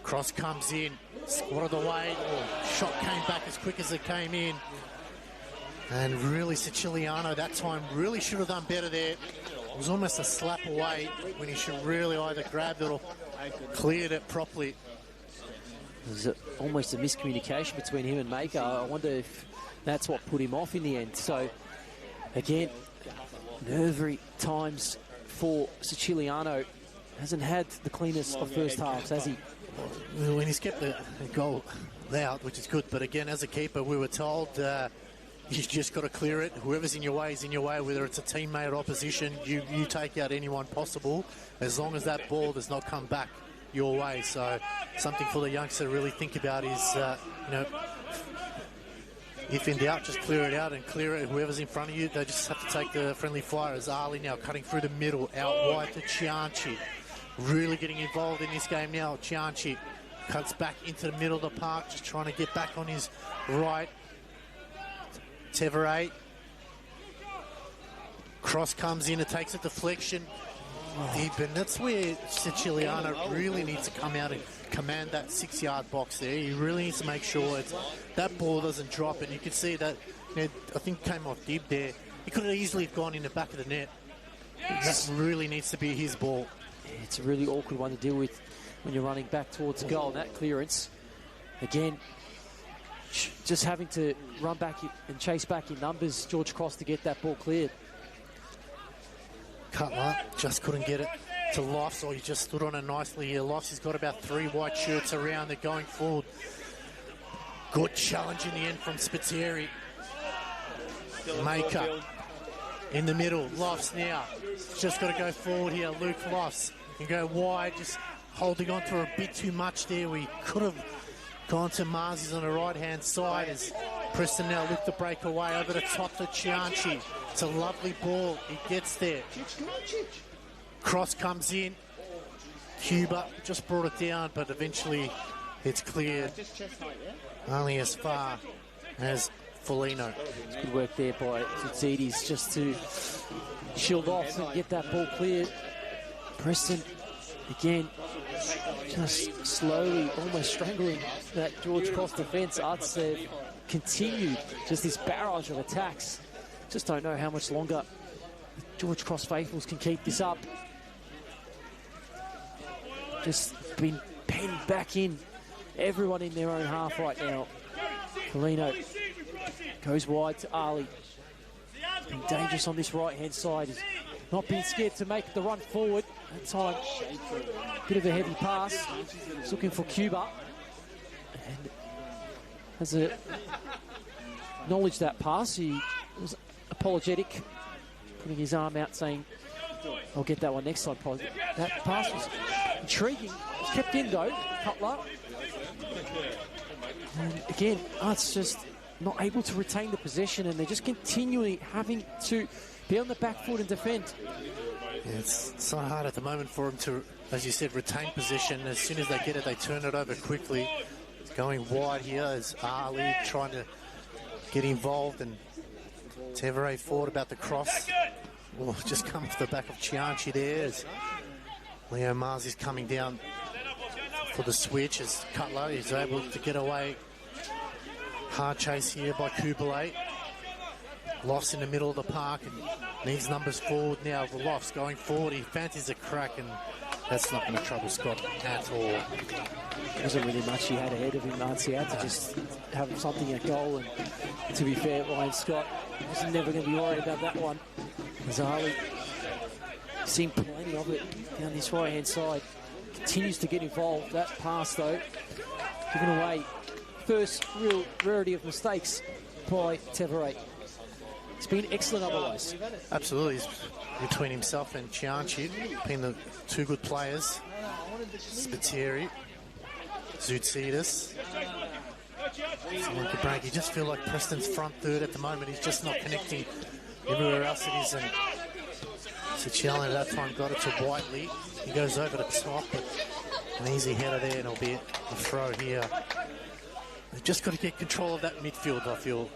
Cross comes in. Squatted away. Oh, shot came back as quick as it came in. And really, Siciliano that time really should have done better there. It was almost a slap away when he should really either grabbed it or cleared it properly. There's almost a miscommunication between him and Maker. I wonder if that's what put him off in the end. So, again, nerve times for Siciliano. Hasn't had the cleanest of first halves, has he? When he's kept the goal out, which is good, but again, as a keeper, we were told you just got to clear it. Whoever's in your way is in your way, whether it's a teammate or opposition. You take out anyone possible, as long as that ball does not come back your way. So something for the youngster to really think about is, if in doubt, just clear it out and clear it. Whoever's in front of you, they just have to take the friendly fire. As Ali now cutting through the middle, out wide to Chianchi. Really getting involved in this game now. Chianchi cuts back into the middle of the park, just trying to get back on his right. Tevere. Cross comes in, it takes a deflection. Deep, and that's where Siciliano really needs to come out and command that 6-yard box there. He really needs to make sure that ball doesn't drop, and you can see that, I think came off Dib there. He could have easily gone in the back of the net. That really needs to be his ball. It's a really awkward one to deal with when you're running back towards the goal. And that clearance, again, just having to run back and chase back in numbers, George Cross, to get that ball cleared. Cutler just couldn't get it to Lofts, or he just stood on it nicely here. Lofts has got about 3 white shirts around it going forward. Good challenge in the end from Spiteri. Maker in the middle. Lofts now. Just got to go forward here. Luke Lofts can go wide, just holding on to a bit too much there. We could have gone to Marzi's on the right-hand side as Preston now looked to break away over the top to Chianchi. It's a lovely ball. He gets there. Cross comes in. Cuba just brought it down, but eventually it's cleared. Only as far as Foligno. Good work there by Tzitzidis just to shield off and get that ball cleared. Preston, again, just slowly, almost strangling that George Cross defence. Arts have continued just this barrage of attacks. Just don't know how much longer George Cross faithfuls can keep this up. Just been penned back in. Everyone in their own half right now. Foligno goes wide to Ali. He's been dangerous on this right-hand side. He's not been scared to make the run forward. That time, bit of a heavy pass. He's looking for Cuba. And has acknowledged that pass. He was apologetic, putting his arm out saying, I'll get that one next time. That pass was intriguing. It was kept in though, Cutler. And again, Arts just not able to retain the possession, and they're just continually having to be on the back foot and defend. Yeah, it's so hard at the moment for them to, as you said, retain possession. As soon as they get it, they turn it over quickly. It's going wide here as Ali trying to get involved, and Tevere forward about the cross. Oh, just come off the back of Chianchi there as Leo Mars is coming down for the switch as Cutler is able to get away. Hard chase here by Kubalay. Lofts in the middle of the park and needs numbers forward now. The Lofts going forward. He fancies a crack, and that's not going to trouble Scott at all. There wasn't really much he had ahead of him. He had to just have something at goal, and to be fair, Ryan Scott was never going to be worried about that one. Azali seen plenty of it down this right-hand side. Continues to get involved. That pass, though, given away. First real rarity of mistakes by Tevere. It's been excellent otherwise. Absolutely. It's between himself and Chianchi, being the two good players. Spiteri, Zoutsidis. Like a break. You just feel like Preston's front third at the moment. He's just not connecting everywhere else it is. And Siciliano at that time got it to Whiteley. He goes over the top, but an easy header there, and it'll be a throw here. They've just got to get control of that midfield, I feel,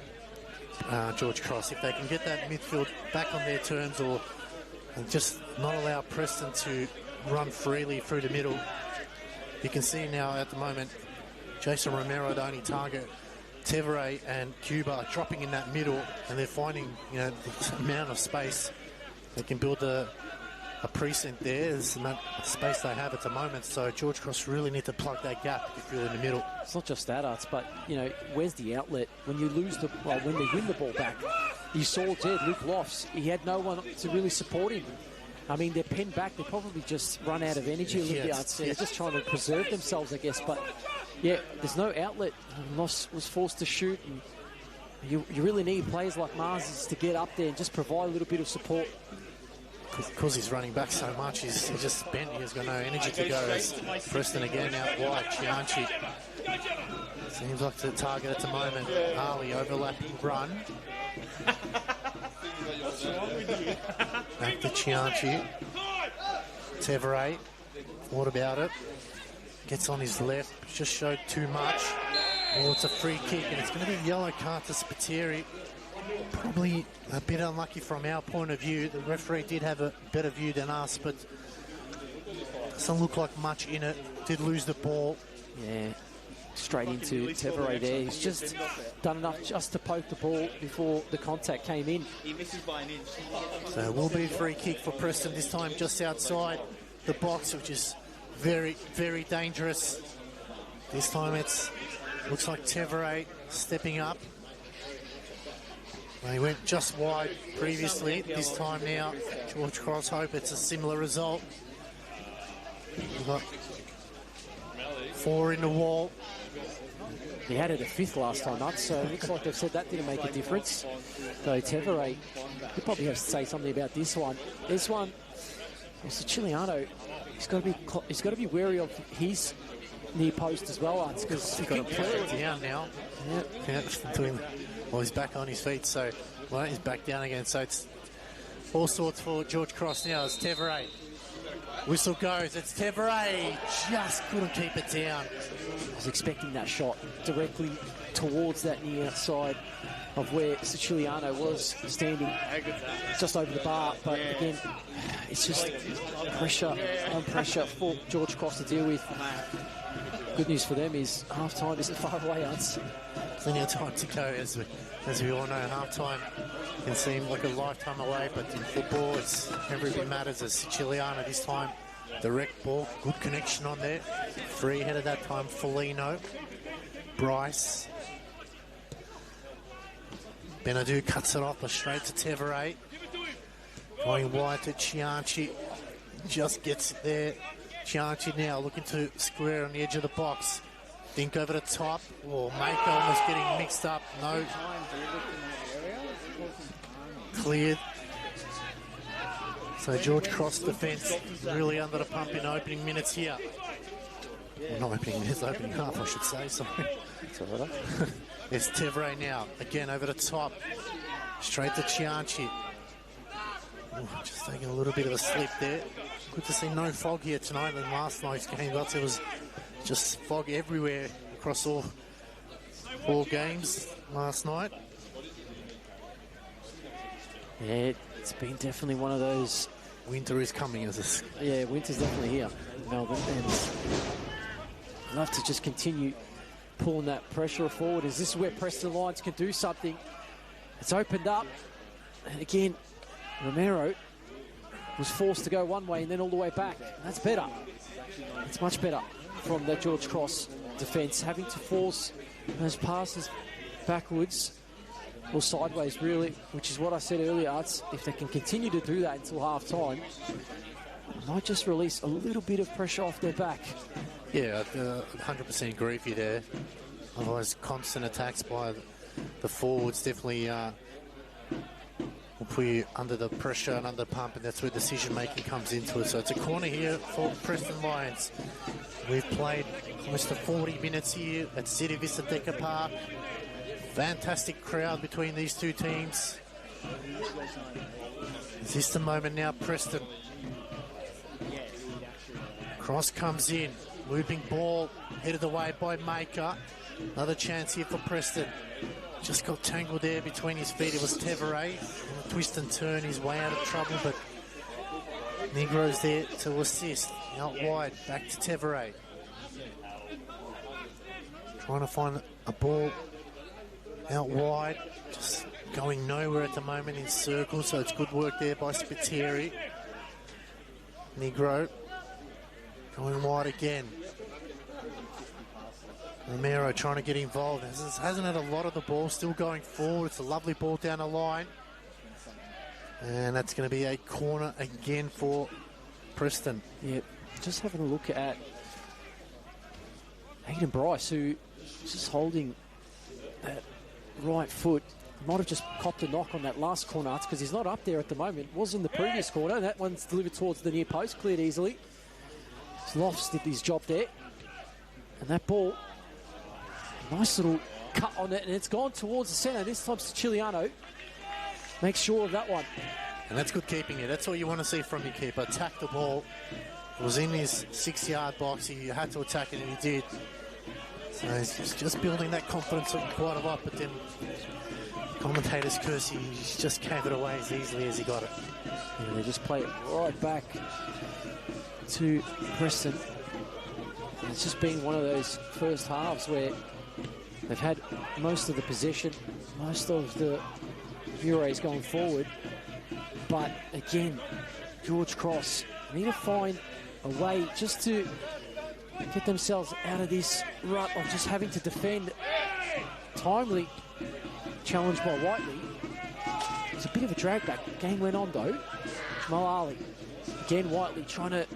George Cross. If they can get that midfield back on their terms, or just not allow Preston to run freely through the middle. You can see now at the moment, Jason Romero, the only target. Tevere and Cuba are dropping in that middle, and they're finding, you know, the amount of space. They can build a precinct there. There's the amount of space they have at the moment. So George Cross really need to plug that gap if you're in the middle. It's not just that, Arts, but, you know, where's the outlet? When you lose the, well, when they win the ball back, you saw Jed, Luke Lofts, he had no one to really support him. I mean, they're pinned back. They probably just run out of energy a little bit, Arts. They're just trying to preserve themselves, I guess. But, yeah, there's no outlet. Loss was forced to shoot. And you really need players like Mars to get up there and just provide a little bit of support. Because he's running back so much, he's just bent. He's got no energy to go. As Preston again out wide. Chianchi seems like the target at the moment. Ali overlapping run. Back to Chianchi. Tevere, what about it? Gets on his left, just showed too much. Oh, it's a free kick, and it's going to be a yellow card to Spiteri. Probably a bit unlucky from our point of view. The referee did have a better view than us, but doesn't look like much in it. Did lose the ball. Yeah, straight into Tevere there. He's just done enough just to poke the ball before the contact came in. He misses by an inch. So it will be a free kick for Preston, this time just outside the box, which is very, very dangerous. This time it's looks like Tevere stepping up. They went just wide previously. This time now, George Cross hope it's a similar result. We've got 4 in the wall. He had it at 5th last time up, so it looks like they've said that didn't make a difference. Though Tevere, you probably have to say something about this one. This one, Siciliano, he's got to be wary of his near post as well, because He's got to play it down now. Yeah, well, he's back on his feet, so he's back down again. So it's all sorts for George Cross now. It's Tevere. Whistle goes. It's Tevere. Just couldn't keep it down. I was expecting that shot directly towards that near side of where Siciliano was standing, just over the bar. But again, it's just pressure on pressure for George Cross to deal with. Good news for them is half-time isn't far away, Arts. Plenty of time to go, as we all know. Half-time can seem like a lifetime away, but in football, it's every bit matters. As Siciliano this time, direct ball, good connection on there. Free header that time, Foligno. Bryce. Benadou cuts it off, but straight to Tevere. Going wide to Chianchi. Just gets it there. Chianchi now looking to square on the edge of the box. Think over the top. Oh, Mako almost getting mixed up. No. Cleared. So George Cross defence really under the pump in opening minutes here. Well, not opening minutes, opening half, I should say. Sorry. It's Tevere now. Again over the top. Straight to Chianchi. Ooh, just taking a little bit of a slip there. Good to see no fog here tonight than last night's game. But there was just fog everywhere across all 4 games last night. Yeah, it's been definitely one of those. Winter is coming, as this. Yeah, winter's definitely here, Melbourne, and I'd love to just continue pulling that pressure forward. Is this where Preston Lions can do something? It's opened up, and again, Romero was forced to go one way and then all the way back. That's better. It's much better from that George Cross defence, having to force those passes backwards or sideways, really, which is what I said earlier, Arts. If they can continue to do that until half-time, it might just release a little bit of pressure off their back. Yeah, 100% agree with you there. Otherwise, constant attacks by the forwards definitely will put you under the pressure and under the pump, and that's where decision-making comes into it. So it's a corner here for Preston Lions. We've played close to 40 minutes here at City Vista Deca Park. Fantastic crowd between these two teams. Is this the moment now? Preston. Cross comes in. Looping ball headed away by Maker. Another chance here for Preston. Just got tangled there between his feet. It was Tevere. On a twist and turn, he's way out of trouble, but Negro's there to assist. Out wide, back to Tevere. Trying to find a ball out wide. Just going nowhere at the moment in circles, so it's good work there by Spiteri. Negro going wide again. Romero trying to get involved. Hasn't had a lot of the ball, still going forward. It's a lovely ball down the line. And that's going to be a corner again for Preston. Yeah, just having a look at Hayden Bryce, who is just holding that right foot. Might have just copped a knock on that last corner because he's not up there at the moment. Was in the previous corner. That one's delivered towards the near post, cleared easily. Lofts did his job there. And that ball, nice little cut on it, and it's gone towards the centre. This time Siciliano makes sure of that one. And that's good keeping it. That's all you want to see from your keeper. Attack the ball. It was in his 6-yard box. He had to attack it, and he did. So he's just building that confidence up quite a lot, but then commentators curse, he just gave it away as easily as he got it. Yeah, they just play it right back to Preston. And it's just been one of those first halves where they've had most of the possession, most of the Euros going forward. But again, George Cross need to find a way just to get themselves out of this rut of just having to defend. Timely challenged by Whiteley. It was a bit of a drag back. Game went on though. Malali. Again, Whiteley trying to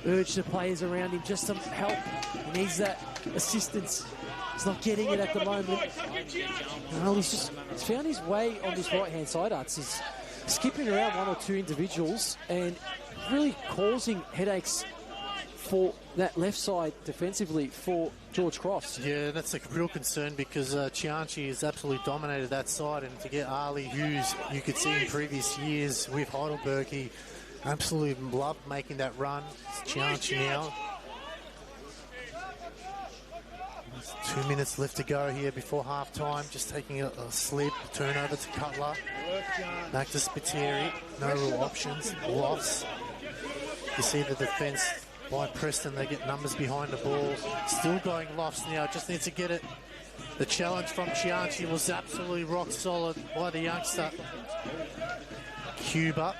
urge the players around him just some help. He needs that assistance. He's not getting it at the moment. No, he's found his way on this right-hand side, Arts. He's skipping around one or two individuals and really causing headaches for that left side defensively for George Cross. Yeah, that's a real concern because Cianci has absolutely dominated that side, and to get Ali Hughes, you could see in previous years with Heidelberg, he absolutely loved making that run. It's Cianci now. There's 2 minutes left to go here before half-time. Just taking a slip, turnover to Cutler. Back to Spiteri. No real options. Lofts. You see the defence by Preston. They get numbers behind the ball. Still going Lofts now. Just needs to get it. The challenge from Cianci was absolutely rock solid by the youngster. Cuba.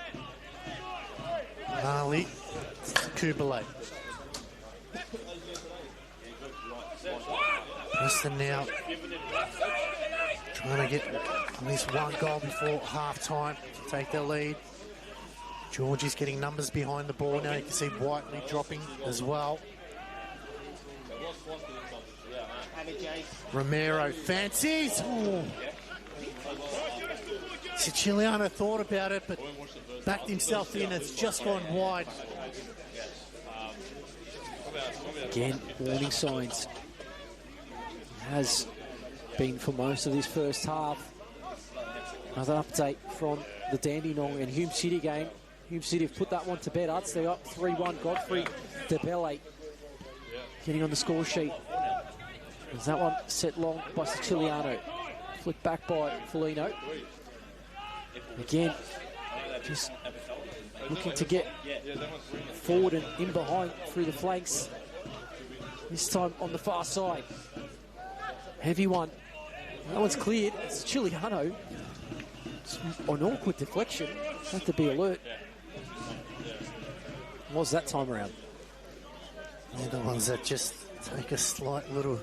Ali. Kubalay. Preston now trying to get at least one goal before half-time to take their lead. Georgie's getting numbers behind the ball now. You can see Whiteley dropping as well. Romero fancies. Ooh. Siciliano thought about it, but backed himself in. It's just gone wide. Again, warning signs. Has been for most of this first half. Another update from the Dandenong and Hume City game. Hume City have put that one to bed. They're up 3-1. Godfrey DeBelle getting on the score sheet. There's that one set long by Siciliano. Flicked back by Foligno. Again, just looking to get forward and in behind through the flanks. This time on the far side. Heavy one. That one's cleared. It's Siciliano. It's an awkward deflection. Have to be alert. What was that time around? They're the ones that just take a slight little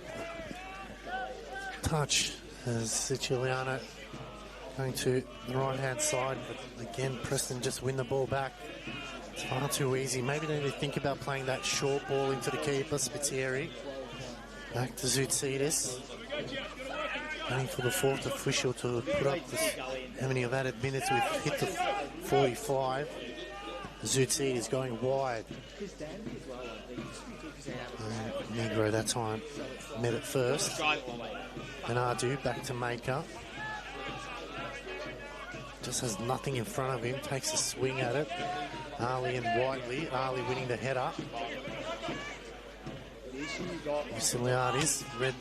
touch as Siciliano going to the right-hand side. But again, Preston just win the ball back. It's far too easy. Maybe they need to think about playing that short ball into the keeper, Spiteri. Back to Zoutsidis. Waiting for the fourth official to put up this, how many of added minutes. We've hit the 45. Zutzi is going wide. Negro that time met it first. And Ardu back to Maker. Just has nothing in front of him. Takes a swing at it. Ali and Whiteley. Ali winning the head up. Vasiliadis. Red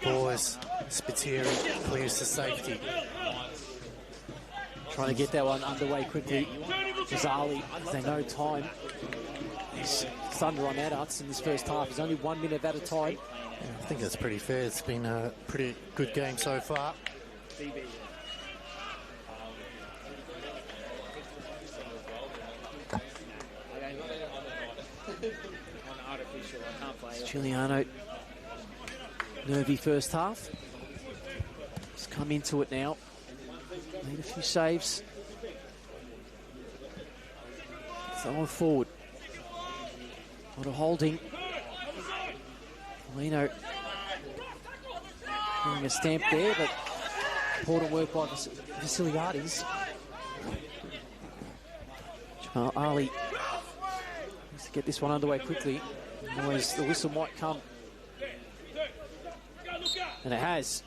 boys. Spiteri clears to safety. Trying to get that one underway quickly. Jazali, they know time. He's thunder on adults in this first half. He's only 1 minute at a time. Yeah, I think that's pretty fair. It's been a pretty good game so far. Giuliano, nervy first half. He's come into it now. Made a few saves. Throwing forward. What a holding. Lino doing a stamp there, but important work by Vasiliadis. Jamal Ali needs to get this one underway quickly. Otherwise the whistle might come. And it has.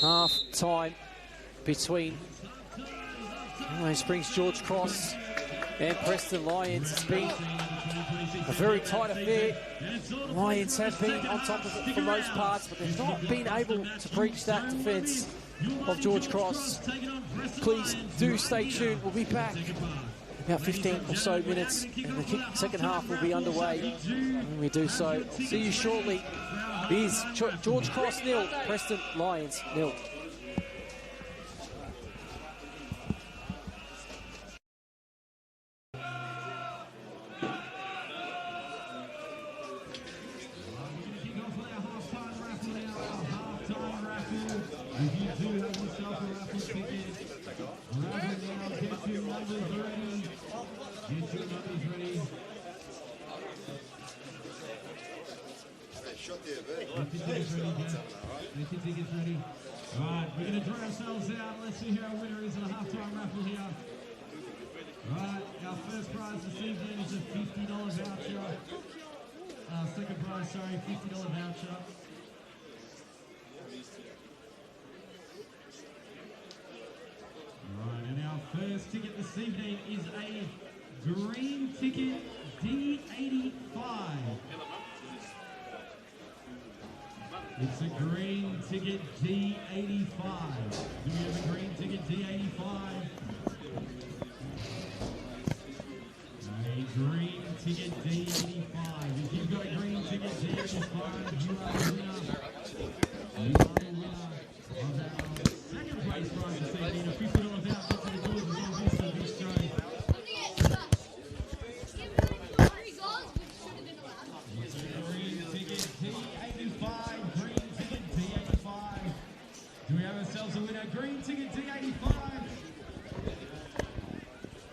Half time between Springs George Cross and Preston Lions. It's been a very tight affair. Lions have been on top of it for most parts, but they've not been able to breach that defence of George Cross. Please do stay tuned. We'll be back in about 15 or so minutes, and the second half will be underway. When we do so, I'll see you shortly. Here's George Cross 0, Preston Lions 0. Right, we're going to draw ourselves out. Let's see who our winner is in a halftime raffle here. Right, our first prize this evening is a $50 voucher. Second prize, sorry, $50 voucher. Right, and our first ticket this evening is a green ticket D85. It's a green ticket D85. Do we have a green ticket D85? A green ticket D85. If you've got a green ticket D85, you are the winner. You are the winner of our second place prize this evening, a $50 voucher to the George Cross Vista Bistro. Green ticket D85. Do we have ourselves a winner? Green ticket D85.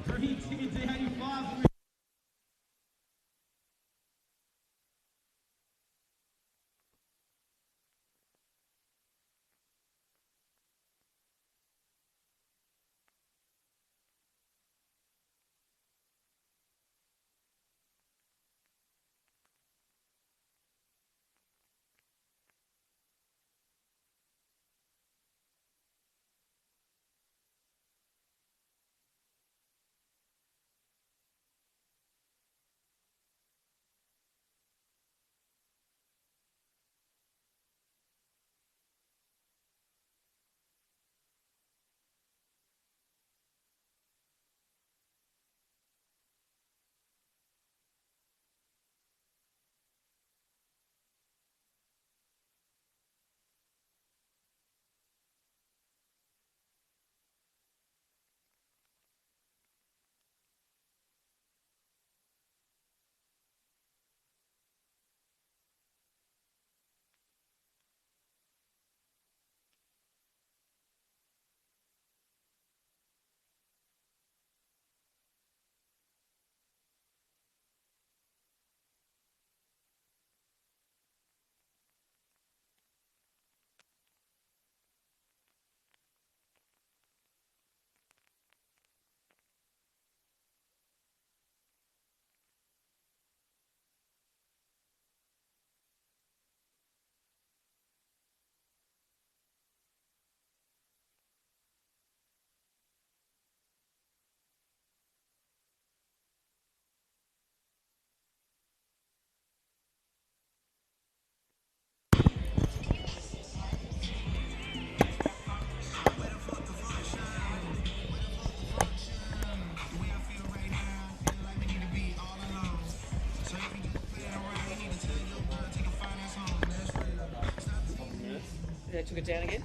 Green ticket D85. Took it down again.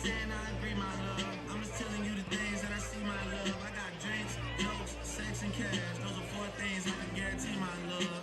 Saying I agree, my love. I'm just telling you the things that I see, my love. I got drinks, notes, sex, and cash. Those are 4 things I can guarantee, my love.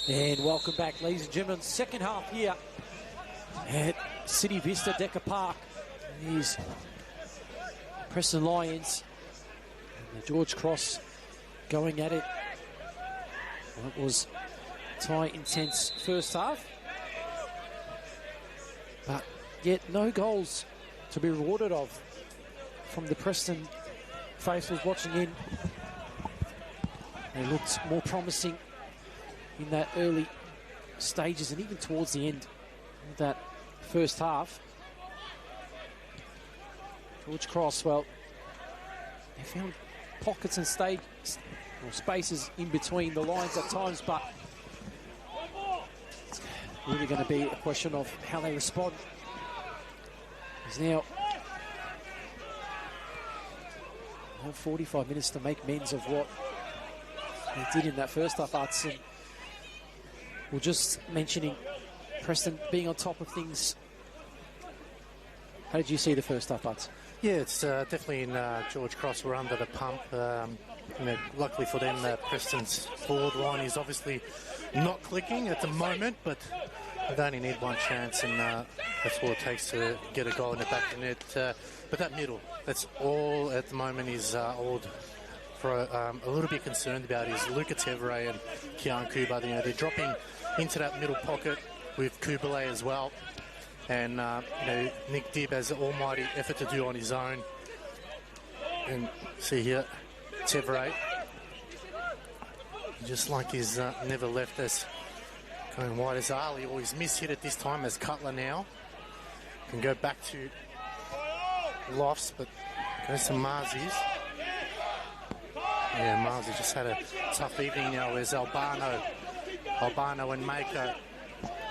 And welcome back, ladies and gentlemen. Second half here at City Vista Decker Park. These Preston Lions and the George Cross going at it. Well, it was tie intense first half, but yet no goals to be rewarded of from the Preston faithfuls watching in. They looked more promising in that early stages and even towards the end of that first half. George Cross, well, they found pockets and spaces in between the lines at times, but it's really going to be a question of how they respond. There's now 45 minutes to make amends of what they did in that first half, Arts. And we're just mentioning Preston being on top of things. How did you see the first half, Arts? Yeah, it's definitely in George Cross. We're under the pump. Luckily for them, Preston's forward line is obviously not clicking at the moment, but they only need one chance, and that's all it takes to get a goal in the back of the net. But that middle, that's all at the moment is all for a little bit concerned about is Luca Tevere and Kian Kuba. They're dropping into that middle pocket with Kubale as well. And Nick Dibb has an almighty effort to do on his own. And see here, Tevere, just like he's never left us, going wide as Ali, or he's mishit it this time as Cutler now. Can go back to Lofts, but goes to Marzies. Yeah, Marzies just had a tough evening now. There's Albano and Maker.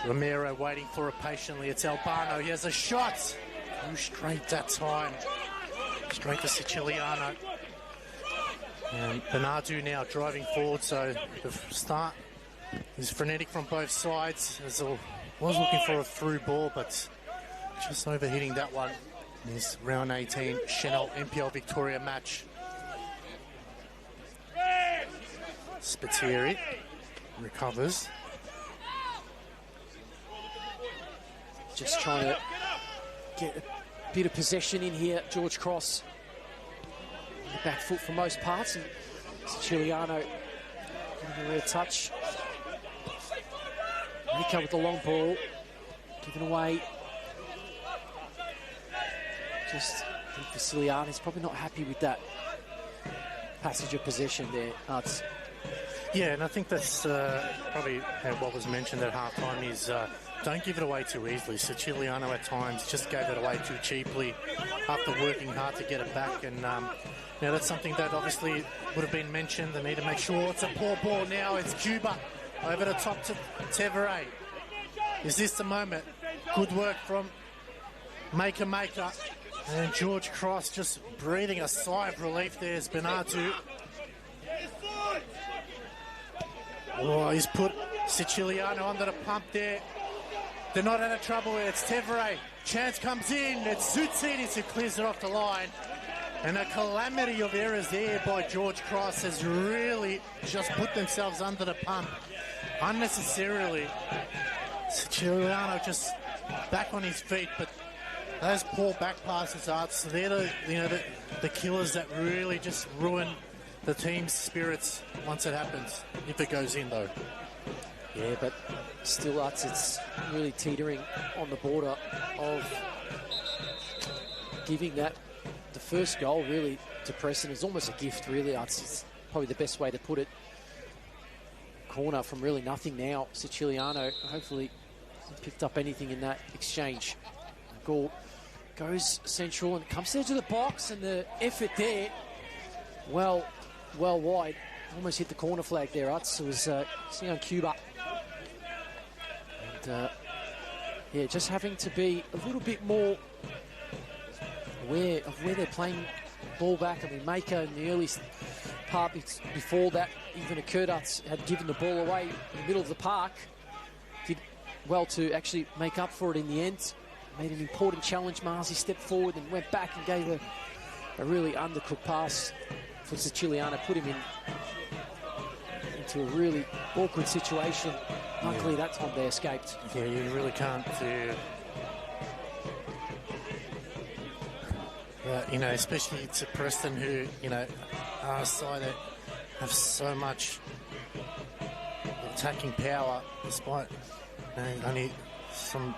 Romero waiting for it patiently. It's Albano. He has a shot. Go straight that time. Straight to Siciliano. And Bernardo now driving forward. So the start is frenetic from both sides. Was looking for a through ball, but just overhitting that one. This round 18 Senol NPL Victoria match. Spiteri recovers. Just trying to get a bit of possession in here. George Cross on the back foot for most parts, and Siciliano giving a rare touch. Nico with the long ball, given away. Just I think Siciliano's probably not happy with that passage of possession there. Yeah, and I think that's probably what was mentioned at halftime is don't give it away too easily. Siciliano at times just gave it away too cheaply after working hard to get it back. And that's something that obviously would have been mentioned. They need to make sure. It's a poor ball now. It's Cuba over the top to Tevere. Is this the moment? Good work from Maker. And George Cross just breathing a sigh of relief there. It's Bernardo. Oh, he's put Siciliano under the pump there. They're not out of trouble. It's Tevere. Chance comes in. It's Zoutsidis who clears it off the line. And a calamity of errors there by George Cross has really just put themselves under the pump unnecessarily. Siciliano just back on his feet, but those poor back passes are they're the killers that really just ruin the team's spirits once it happens, if it goes in though. Yeah, but still, it's really teetering on the border of giving the first goal really to Preston is almost a gift, really. It's probably the best way to put it. Corner from really nothing now. Siciliano hopefully picked up anything in that exchange. Goal goes central and comes into the box, and the effort there, well wide. Almost hit the corner flag there, Utz. It was Senol Cuba. And just having to be a little bit more aware of where they're playing ball back. I mean, Maker in the early part before that even occurred, Utz had given the ball away in the middle of the park. Did well to actually make up for it in the end. Made an important challenge. Marzi stepped forward and went back and gave a really undercooked pass for Siciliano, put him into a really awkward situation. Luckily, that time they escaped. Yeah, you really can't do... you know, especially to Preston, who, you know, are a side that have so much attacking power, despite only some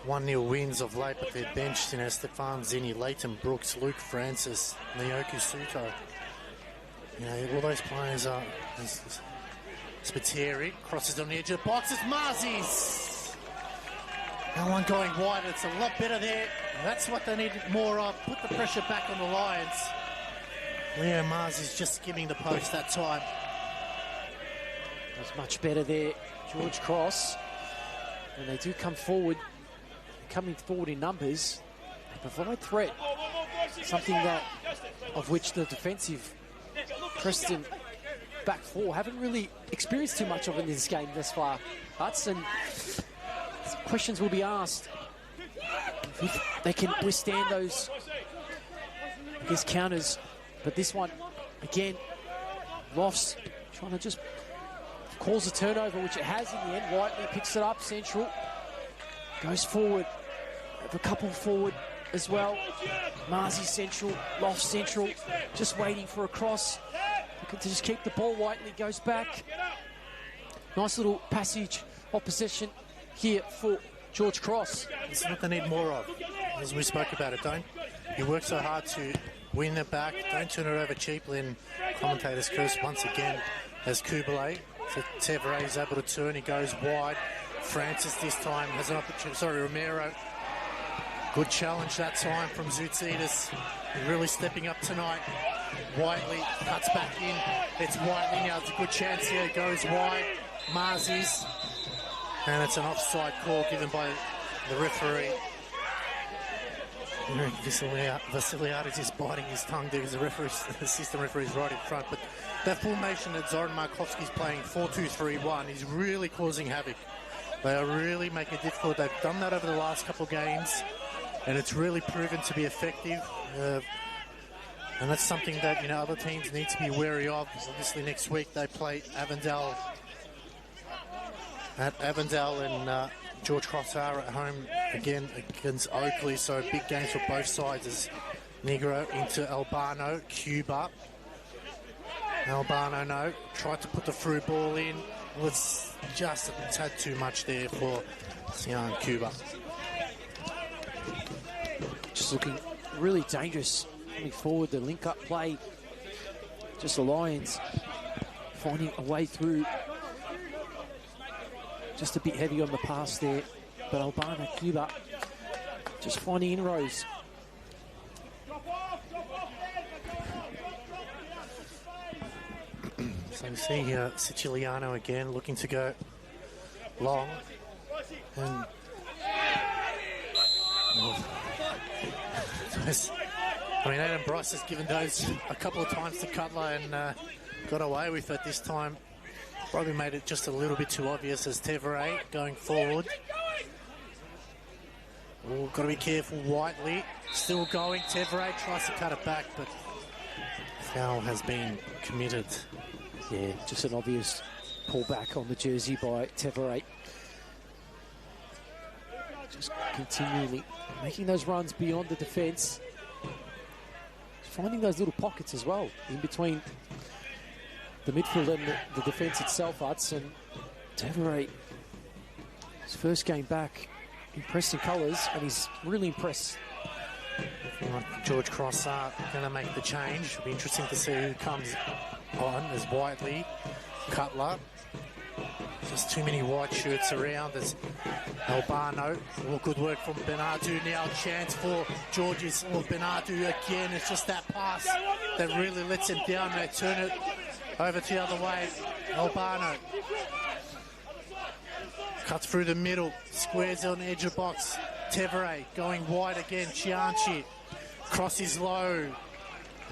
1-0 wins of late, but they're benched, you know, Stefan Zinni, Leighton Brooks, Luke Francis, Naoki Suto. You know, all those players are... Spiteri crosses on the edge of the box. It's Marzies. No one going wide. It's a lot better there. That's what they needed more of. Put the pressure back on the Lions. Leo Marzies just skimming the post that time. That's much better there. George Cross. When they do come forward, coming forward in numbers, they provide threat. Something that, of which the defensive Preston back four haven't really experienced too much of in this game thus far. Hudson, questions will be asked if they can withstand those, I guess, counters. But this one, again, Lofts trying to just cause a turnover, which it has in the end. Whiteley picks it up, Central goes forward, have a couple forward as well. Marzi Central, Lofts Central, just waiting for a cross. To just keep the ball. Whiteley goes back. Nice little passage of possession here for George Cross. It's what they need more of, as we spoke about it, don't you work so hard to win it back, don't turn it over cheaply. And commentators curse once again as Kubalay. So Tevere is able to turn, he goes wide. Francis this time has an opportunity, sorry, Romero. Good challenge that time from Zoutsidis. Really stepping up tonight. Whiteley cuts back in. It's Whiteley now. It's a good chance here. It goes wide. Marzies. And it's an offside call given by the referee. Vasiliadis is biting his tongue there because the assistant referee is right in front. But that formation that Zoran Markovski's playing 4-2-3-1 is really causing havoc. They are really making it difficult. They've done that over the last couple of games, and it's really proven to be effective. And that's something that, you know, other teams need to be wary of. Obviously, next week they play Avondale and George Cross are at home again against Oakley. So big games for both sides as Negro into Albano, Cuba. Albano, tried to put the through ball in. Well, it's just a tad too much there for Sian Cuba. Just looking really dangerous. Coming forward, the link-up play. Just the Lions finding a way through. Just a bit heavy on the pass there. But Albano, Cuba, just finding inroads. So you see here Siciliano again looking to go long. And I mean, Adam Bryce has given those a couple of times to Cutler and got away with it this time. Probably made it just a little bit too obvious as Tevere going forward. Oh, got to be careful. Whiteley still going. Tevere tries to cut it back, but foul has been committed. Yeah, just an obvious pullback on the jersey by Tevere. Just continually making those runs beyond the defence. Finding those little pockets as well in between the midfield and the defence itself, Hudson. Tevere, his first game back in Preston colours, and he's really impressed. George Cross are going to make the change. It'll be interesting to see who comes on as Whiteley, Cutler. Just too many white shirts around as Albano. All good work from Bernardo. Now chance for Georges or Bernardo again. It's just that pass that really lets him down. They turn it over to the other way. Albano cuts through the middle, squares on the edge of the box. Tevere going wide again. Chianchi crosses low.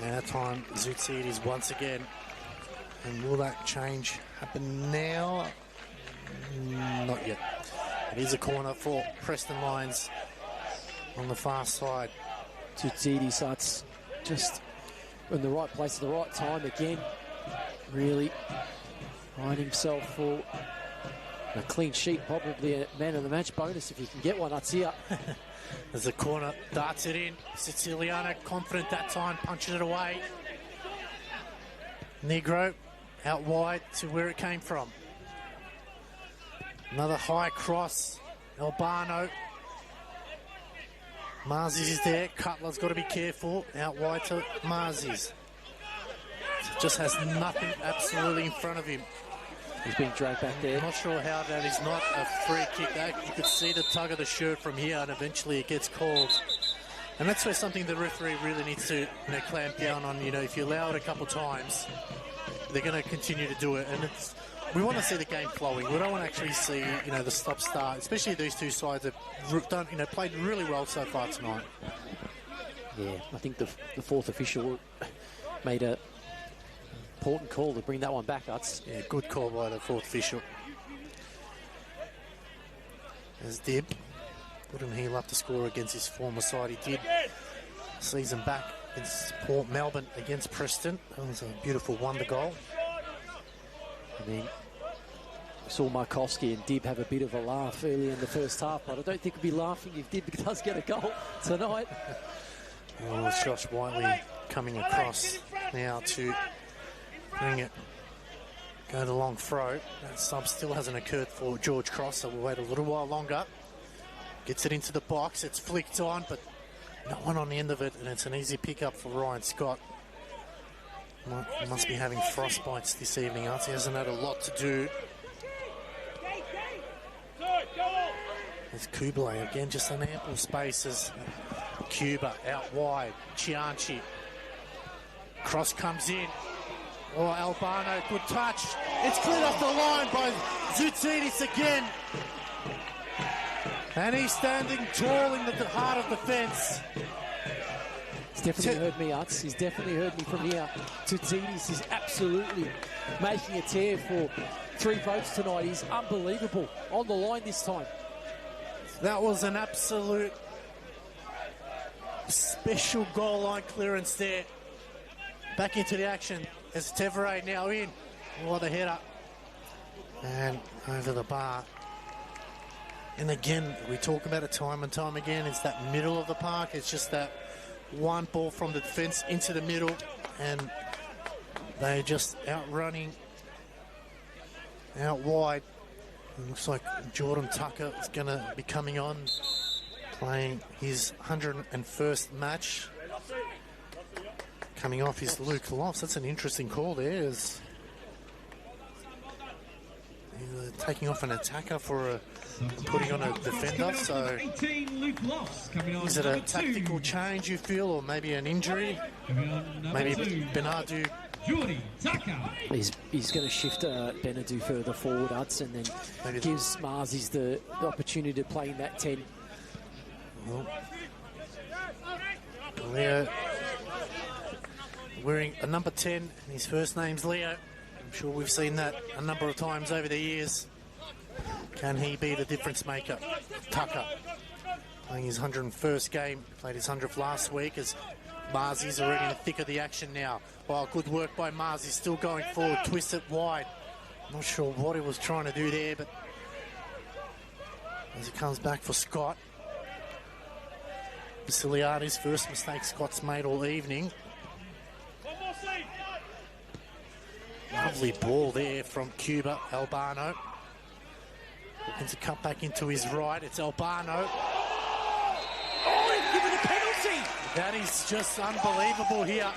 And that time Zoutsidis once again. And will that change happen now? Not yet. It is a corner for Preston Lions on the far side. Zoutsidis, that's just in the right place at the right time again. Really Trying himself for a clean sheet, probably a man of the match bonus if you can get one. That's here. As the corner darts it in. Siciliano confident that time, punching it away. Negro out wide to where it came from. Another high cross. Albano. Marzies is there. Cutler's got to be careful. Out wide to Marzies. Just has nothing absolutely in front of him. He's being dragged back there. Not sure how that is not a free kick. You could see the tug of the shirt from here, and eventually it gets called. And that's where something the referee really needs to clamp down on. If you allow it a couple times, they're going to continue to do it. And we want to see the game flowing. We don't want to actually see the stop-start. Especially these two sides have done played really well so far tonight. Yeah, I think the fourth official made a important call to bring that one back, Utz. Yeah, good call by the fourth official. As Dib wouldn't he love to score against his former side? He did season back against Port Melbourne against Preston. That was a beautiful wonder goal. I mean, we saw Markovsky and Dib have a bit of a laugh early in the first half, but I don't think we'd be laughing if Dib does get a goal tonight. Oh, Josh Whiteley coming across now to bring it, go the long throw. That sub still hasn't occurred for George Cross, so we'll wait a little while longer. Gets it into the box, it's flicked on, but no one on the end of it, and it's an easy pickup for Ryan Scott. Must be having frostbites this evening, Arts. He hasn't had a lot to do. There's Kublai again, just an ample space as Cuba out wide. Cianci. Cross comes in. Oh, Albano, good touch. It's cleared off the line by Zoutidis again. And he's standing tall in the heart of the fence. He's definitely heard me, Utz. He's definitely heard me from here. Zoutidis is absolutely making a tear for 3 votes tonight. He's unbelievable on the line this time. That was an absolute special goal line clearance there. Back into the action as Tevere now in. What a header. And over the bar. And again, we talk about it time and time again. It's that middle of the park. It's just that one ball from the defence into the middle. And they're just outrunning out wide. It looks like Jordan Tucker is going to be coming on, playing his 101st match. Coming off his Luke Lofts. That's an interesting call there. He's taking off an attacker for putting on a defender. So is it a tactical change you feel, or maybe an injury? Maybe Benadu. He's going to shift Benadu further forward, Utz, and then maybe gives Marzies the opportunity to play in that 10. Well, Leo wearing a number 10, and his first name's Leo. I'm sure we've seen that a number of times over the years. Can he be the difference maker? Tucker playing his 101st game, played his 100th last week as Marzies already in the thick of the action now. Well, good work by Marzies, still going forward, twist it wide. Not sure what he was trying to do there, but as it comes back for Scott. Basiliades, first mistake Scott's made all evening. Lovely ball there from Cuba, Albano. Looking to cut back into his right, it's Albano. Oh, he's given a penalty! That is just unbelievable here.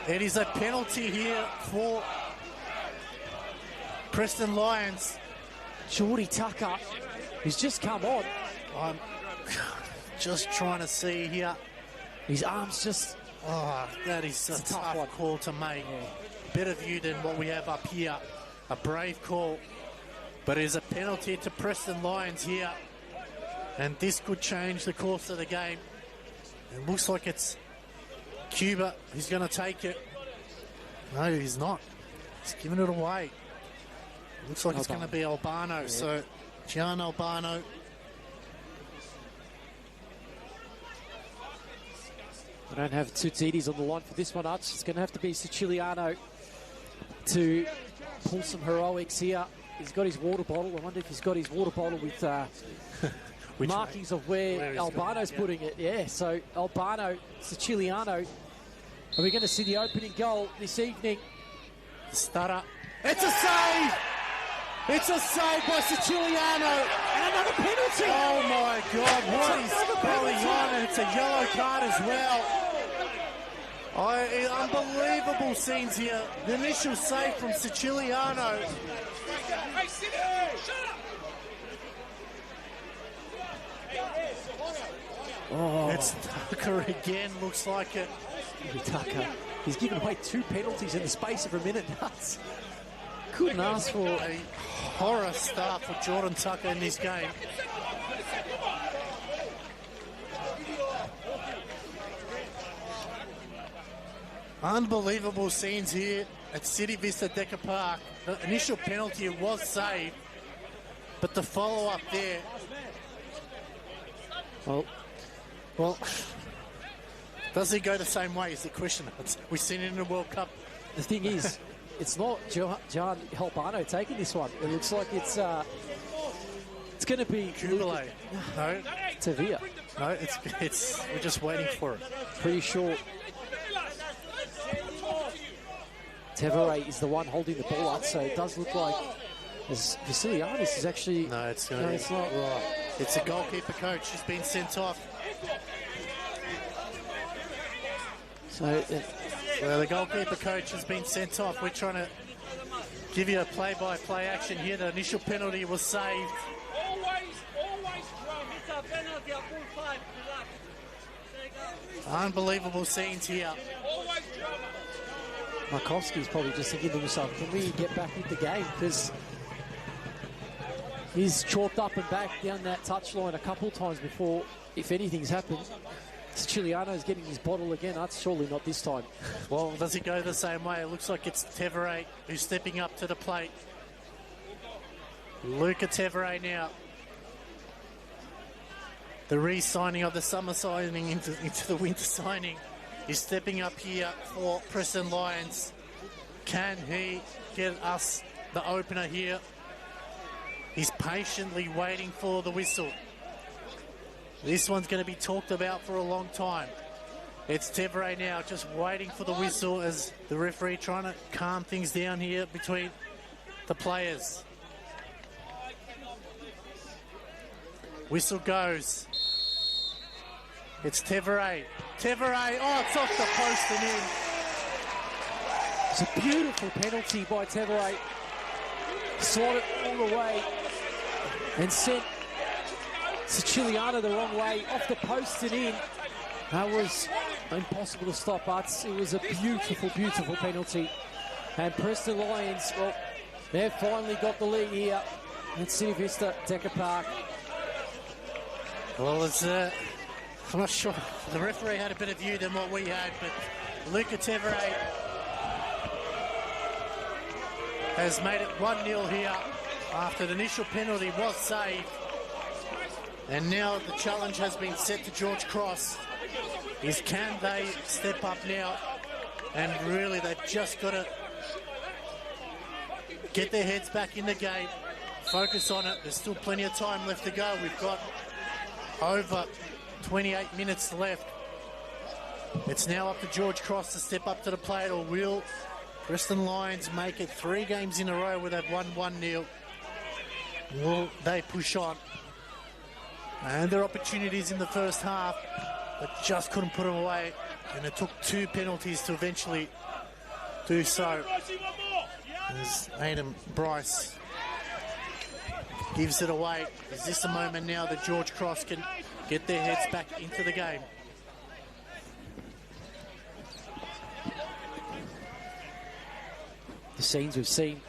It is a penalty here for Preston Lions. Geordie Tucker, who's just come on. I'm just trying to see here. His arms just... Oh, that is a tough call to make. Better view than what we have up here. A brave call. But it is a penalty to Preston Lions here. And this could change the course of the game. It looks like it's Cuba who's going to take it. No, he's not. He's giving it away. It looks like it's going to be Albano. Yeah. So, Gian Albano. I don't have Zoutidis on the line for this one, Arch. It's going to have to be Siciliano. to pull some heroics here. He's got his water bottle. I wonder if he's got his water bottle with markings of where Albano's putting it. Yeah, so Albano, Siciliano. Are we going to see the opening goal this evening? Stutter. It's a save! It's a save by Siciliano. And another penalty. Oh my God, what is going on? And it's a yellow card as well. Unbelievable scenes here. The initial save from Siciliano. Oh, It's Tucker again, looks like it. Tucker. He's given away 2 penalties in the space of a minute. Nuts. Couldn't ask for A horror start for Jordan Tucker in this game. Unbelievable scenes here at City Vista Decker Park. The initial penalty was saved, but the follow-up there. Well, does he go the same way is the question. We've seen it in the World Cup. The thing is, it's not John Albano taking this one. It looks like it's going to be Kubalay. No, Tavia. no, it's we're just waiting for it. Pretty sure Tevere is the one holding the ball up, so it does look like Vasiliadis is actually... No, it's no, not. it's not. Right. It's a goalkeeper coach who's been sent off. So Well, the goalkeeper coach has been sent off. We're trying to give you a play-by-play action here. The initial penalty was saved. Unbelievable scenes here. Markowski's probably just thinking to himself, can we get back into the game? Because he's chalked up and back down that touchline a couple times before, if anything's happened. Siciliano's getting his bottle again. That's surely not this time. Well, does he go the same way? It looks like it's Tevere who's stepping up to the plate. Luca Tevere now. The re-signing of the summer signing into the winter signing is stepping up here for Preston Lions. Can he get us the opener here? He's patiently waiting for the whistle. This one's going to be talked about for a long time. It's Tevere now just waiting for the whistle as the referee trying to calm things down here between the players. Whistle goes. It's Tevere. Tevere, oh, it's off the post and in. It's a beautiful penalty by Tevere. Slotted all the way and sent Siciliano the wrong way, off the post and in. That was impossible to stop, but it was a beautiful, beautiful penalty. And Preston Lions, well, they've finally got the lead here at City Vista Decker Park. Well, it's I'm not sure. The referee had a better view than what we had, but Luca Tevere has made it 1-0 here after the initial penalty was saved. And now the challenge has been set to George Cross. Can they step up now? And really, they've just got to get their heads back in the game, focus on it. There's still plenty of time left to go. We've got over 28 minutes left. It's now up to George Cross to step up to the plate, or will Preston Lions make it 3 games in a row where they've won 1-0? Will they push on? And their opportunities in the first half, but just couldn't put them away. And it took 2 penalties to eventually do so. As Adam Bryce gives it away. Is this a moment now that George Cross can get their heads back into the game? The scenes we've seen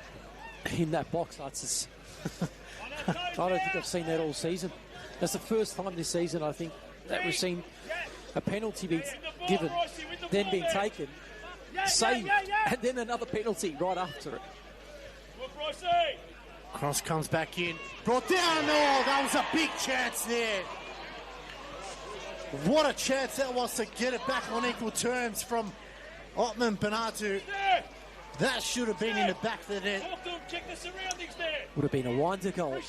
in that box, that's I don't think I've seen that all season. That's the first time this season, I think, that we've seen a penalty be given, then being taken, saved, and then another penalty right after it. Cross comes back in, brought down. Oh, that was a big chance there. What a chance that was to get it back on equal terms from Otman Banatu. That should have been in the back of the net. Would have been a wonder goal.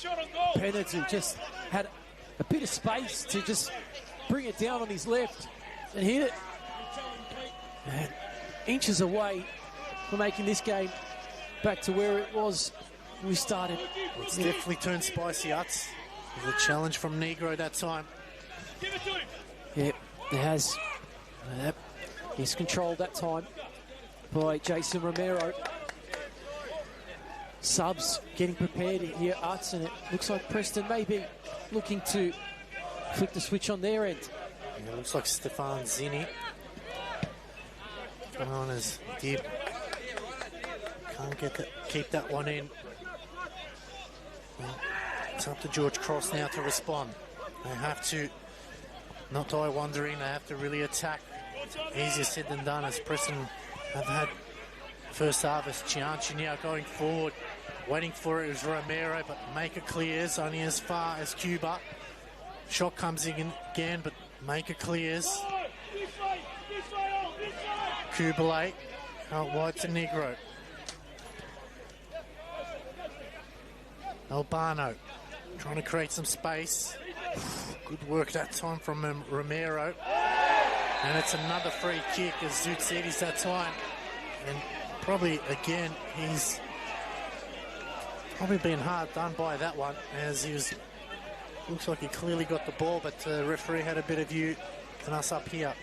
Penalty just had a bit of space to just bring it down on his left and hit it. And inches away from making this game back to where it was when we started. It's definitely turned spicy, Utz. The challenge from Negro that time. Yep, it has. Yep. He's controlled that time by Jason Romero. Subs getting prepared here, Utz, and it looks like Preston may be looking to flip the switch on their end. Yeah, it looks like Stefan Zinni coming on as dip. Can't keep that one in. Well, it's up to George Cross now to respond. They have to not die wondering. They have to really attack. It's easier said than done, as Preston have had first half as Chianchi now going forward. Waiting for it is Romero, but Maker clears only as far as Cuba. Shot comes in again, but Maker clears. Kubalate out wide to Negro. Albano trying to create some space. Good work that time from Romero. And it's another free kick as Zoutsidis that time. And probably, again, he's probably been hard done by that one, as he was, looks like he clearly got the ball, but the referee had a bit of view on us up here.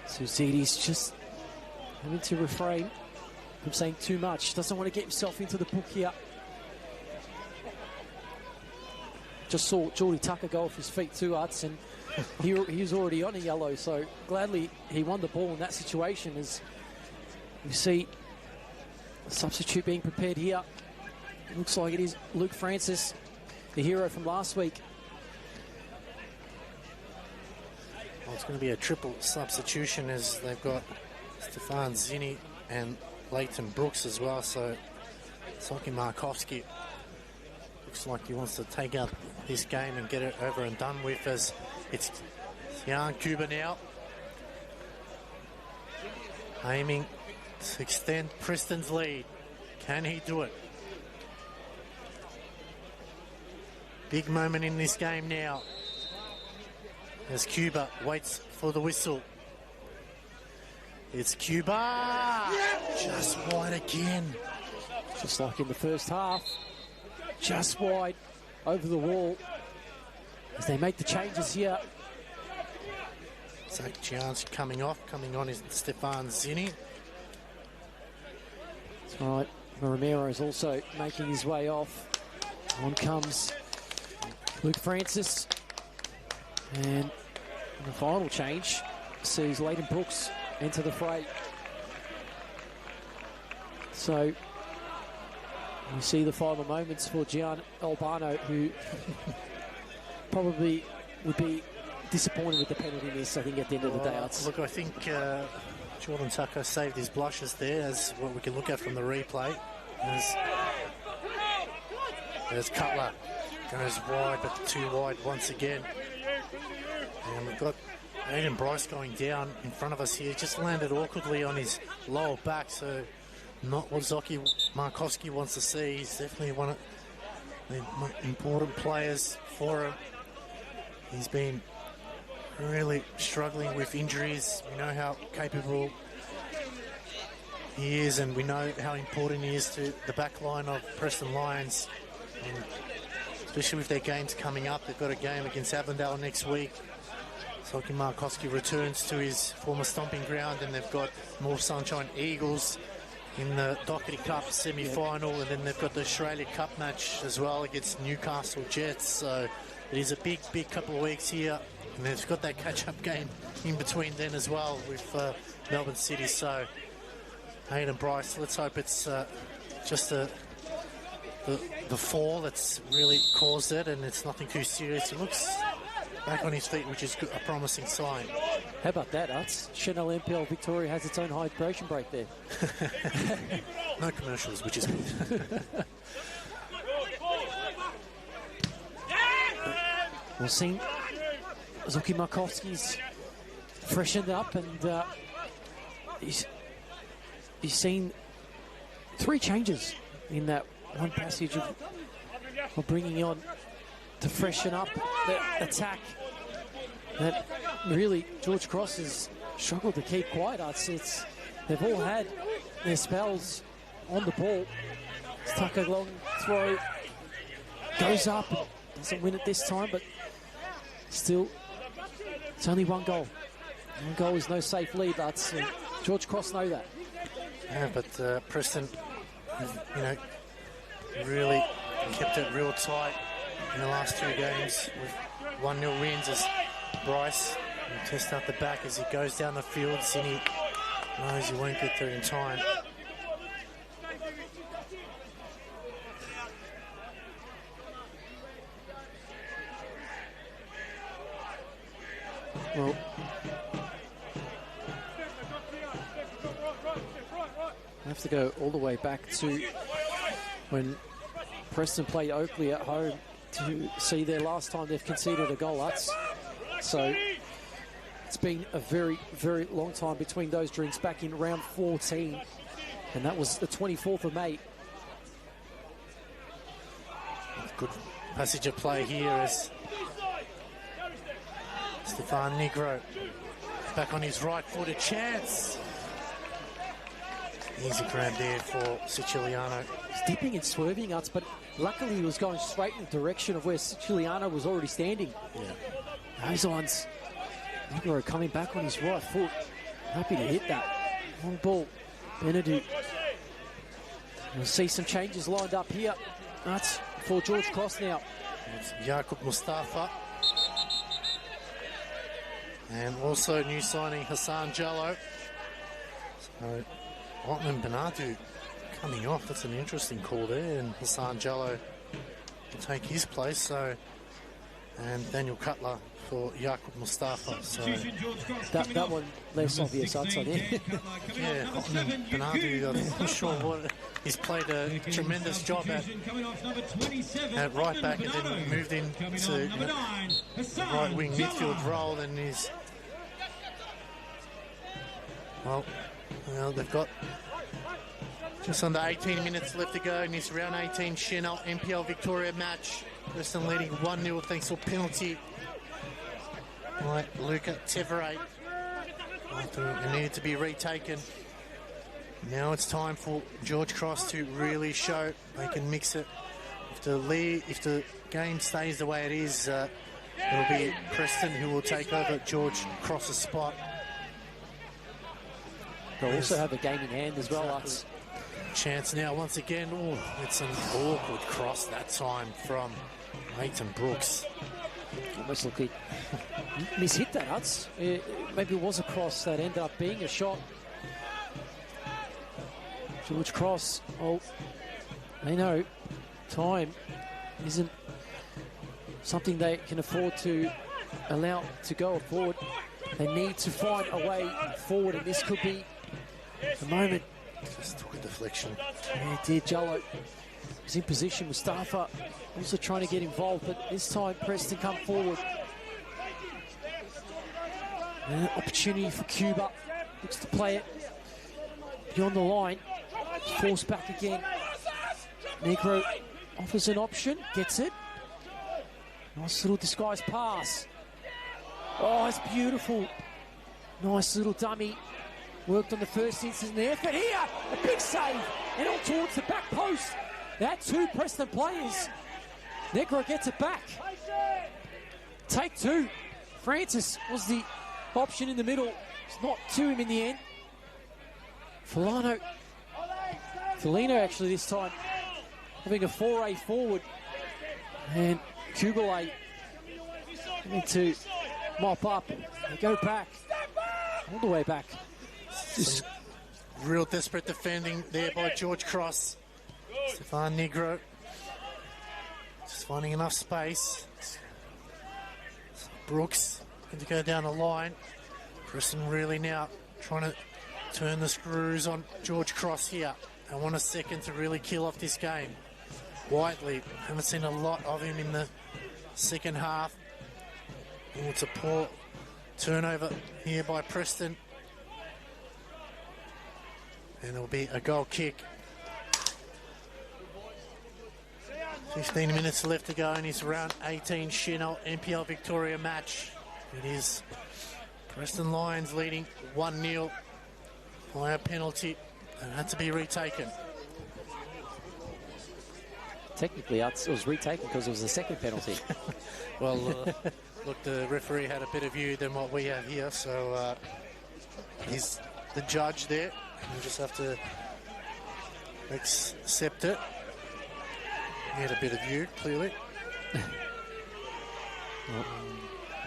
Zoutsidis just having to refrain from saying too much. Doesn't want to get himself into the book here. Just saw Geordie Tucker go off his feet too, Utz, and he was already on a yellow, so gladly he won the ball in that situation. As you see the substitute being prepared here. It looks like it is Luke Francis, the hero from last week. Well, it's going to be a triple substitution, as they've got Stefan Zinni and Leighton Brooks as well, so Soki Markovsky looks like he wants to take out this game and get it over and done with, as it's Jan Cuba now aiming to extend Preston's lead. Can he do it? Big moment in this game now, as Cuba waits for the whistle. It's Cuba! Just wide again. Just like in the first half. Just wide over the wall as they make the changes here. Zach Gian's coming on is Stefan Zinni. That's right. Romero is also making his way off. On comes Luke Francis. And the final change sees Leighton Brooks enter the fray. So we see the final moments for Gian Albano, who probably would be disappointed with the penalty miss, I think, at the end of the day. Look, I think Jordan Tucker saved his blushes there, as what we can look at from the replay. There's Cutler. Goes wide, but too wide once again. And we've got Aiden Bryce going down in front of us here. Just landed awkwardly on his lower back, so not what Zoki Markovsky wants to see. He's definitely one of the important players for him. He's been really struggling with injuries. We know how capable he is, and we know how important he is to the back line of Preston Lions, and especially with their games coming up. They've got a game against Avondale next week. Zoki Markovsky returns to his former stomping ground, and they've got North Sunshine Eagles in the Doherty Cup semi-final, and then they've got the Australia Cup match as well against Newcastle Jets. So it is a big couple of weeks here, and they've got that catch-up game in between then as well with Melbourne City. So Hayden Bryce, let's hope it's just the fall that's really caused it, and it's nothing too serious. He looks back on his feet, which is a promising sign. How about that, Utz? Senol NPLM Victoria has its own hydration break there. No commercials, which is good. We'll see. Zoki Markovsky's freshened up, and he's you've seen 3 changes in that one passage of bringing on to freshen up the attack that really George Cross has struggled to keep quiet. They've all had their spells on the ball. Stuck a long throw, goes up, doesn't win it this time, but still, it's only 1 goal. 1 goal is no safe lead, lads. George Cross know that. Yeah, but Preston, you know, really kept it real tight in the last 2 games with 1-0 wins as Bryce will test out the back as he goes down the field. Sini knows he won't get there in time. Well, I have to go all the way back to when Preston played Oakley at home to see their last time they've conceded a goal. So it's been a very, very long time between those drinks, back in round 14, and that was the 24th of May. Good passage of play here as Stefan Negro back on his right foot, a chance. Easy grab there for Siciliano. He's dipping and swerving, Utz, but luckily he was going straight in the direction of where Siciliano was already standing. Yeah. Those ones, Negro coming back on his right foot. Happy to hit that. Long ball, Benedou. We'll see some changes lined up here. That's for George Cross now. It's Jakub Mustafa. And also new signing Hassan Jallo. So Otman Benadou coming off. That's an interesting call there. And Hassan Jallo will take his place. So, and Daniel Cutler for Jakub Mustafa. So that one less obvious, I'd say. yeah, Otman Benadou, I'm not sure what. He's played a tremendous job at right back and then moved into the right wing midfield role, and he's well, they've got just under 18 minutes left to go in this round 18 Senol NPL Victoria match. Preston leading 1-0 thanks to a penalty by Luca Tevere. It needed to be retaken. Now it's time for George Cross to really show they can mix it. If the game stays the way it is, it'll be Preston who will take over George Cross's spot. They'll also have a game in hand as well, Utz. Chance now once again. Oh, it's an awkward cross that time from Leighton Brooks. Almost looked like mishit that, Utz. Maybe it was a cross that ended up being a shot. George Cross, they know time isn't something they can afford to allow to go forward. They need to find a way forward, and this could be the moment. Just took a deflection. Yeah, it did. Jallo was in position. Mustafa also trying to get involved, but this time Preston come forward. Opportunity for Cuba. Looks to play it beyond the line. Forced back again. Negro offers an option, gets it. Nice little disguised pass. Oh, it's beautiful. Nice little dummy. Worked on the first instance in the effort. Here, a big save. And on towards the back post. They had 2 Preston players. Negro gets it back. Take 2. Francis was the option in the middle. It's not to him in the end. Felino actually this time having a foray forward, and Kubale need to mop up. They go back, all the way back. Just real desperate defending there by George Cross. Stefan Negro just finding enough space. Brooks going to go down the line. Preston really now trying to turn the screws on George Cross here. I want a second to really kill off this game. Whiteley, haven't seen a lot of him in the second half. Oh, it's a poor turnover here by Preston. And it'll be a goal kick. 15 minutes left to go in his round 18 Senol NPL Victoria match. It is Preston Lions leading 1-0 by a penalty and had to be retaken. Technically, it was retaken because it was the second penalty. Well, look, the referee had a better view than what we have here, so he's the judge there. You just have to accept it. He had a better view, clearly. Well,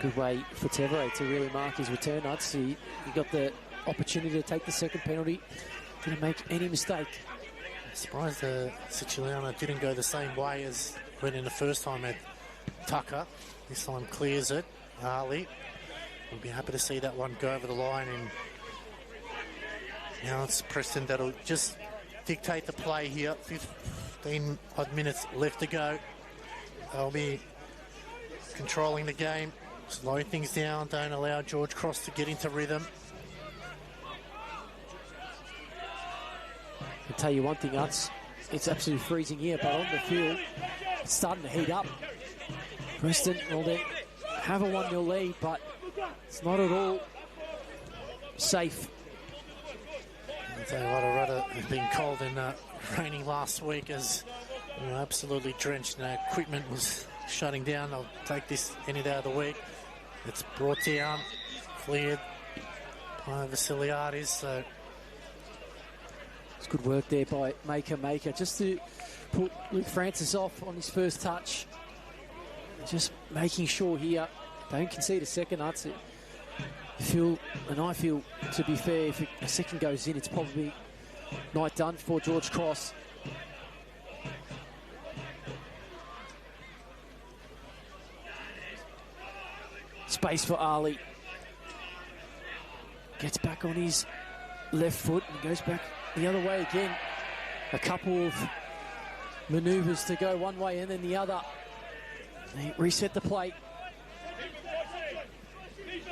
good way for Tevere to really mark his return. He got the opportunity to take the second penalty. Didn't make any mistake. I'm surprised Siciliano didn't go the same way as went in the first time at Tucker. This time clears it. Ali. We'll be happy to see that one go over the line. And now it's Preston that'll just dictate the play here. 15 odd minutes left to go. They'll be controlling the game, slow things down, don't allow George Cross to get into rhythm. I'll tell you one thing, Utz, it's absolutely freezing here, but on the field, it's starting to heat up. Preston, well, they have a 1-0 lead, but it's not at all safe. I'll tell you what, I'd rather have been cold and raining last week as absolutely drenched and our equipment was shutting down. I'll take this any day of the week. It's brought down, cleared by Vasiliadis, so it's good work there by Maker just to put Luke Francis off on his first touch. Just making sure here, don't concede a second. I feel, to be fair, if a second goes in, it's probably night done for George Cross. Space for Ali. Gets back on his left foot and goes back the other way again. A couple of manoeuvres to go one way and then the other. They reset the plate.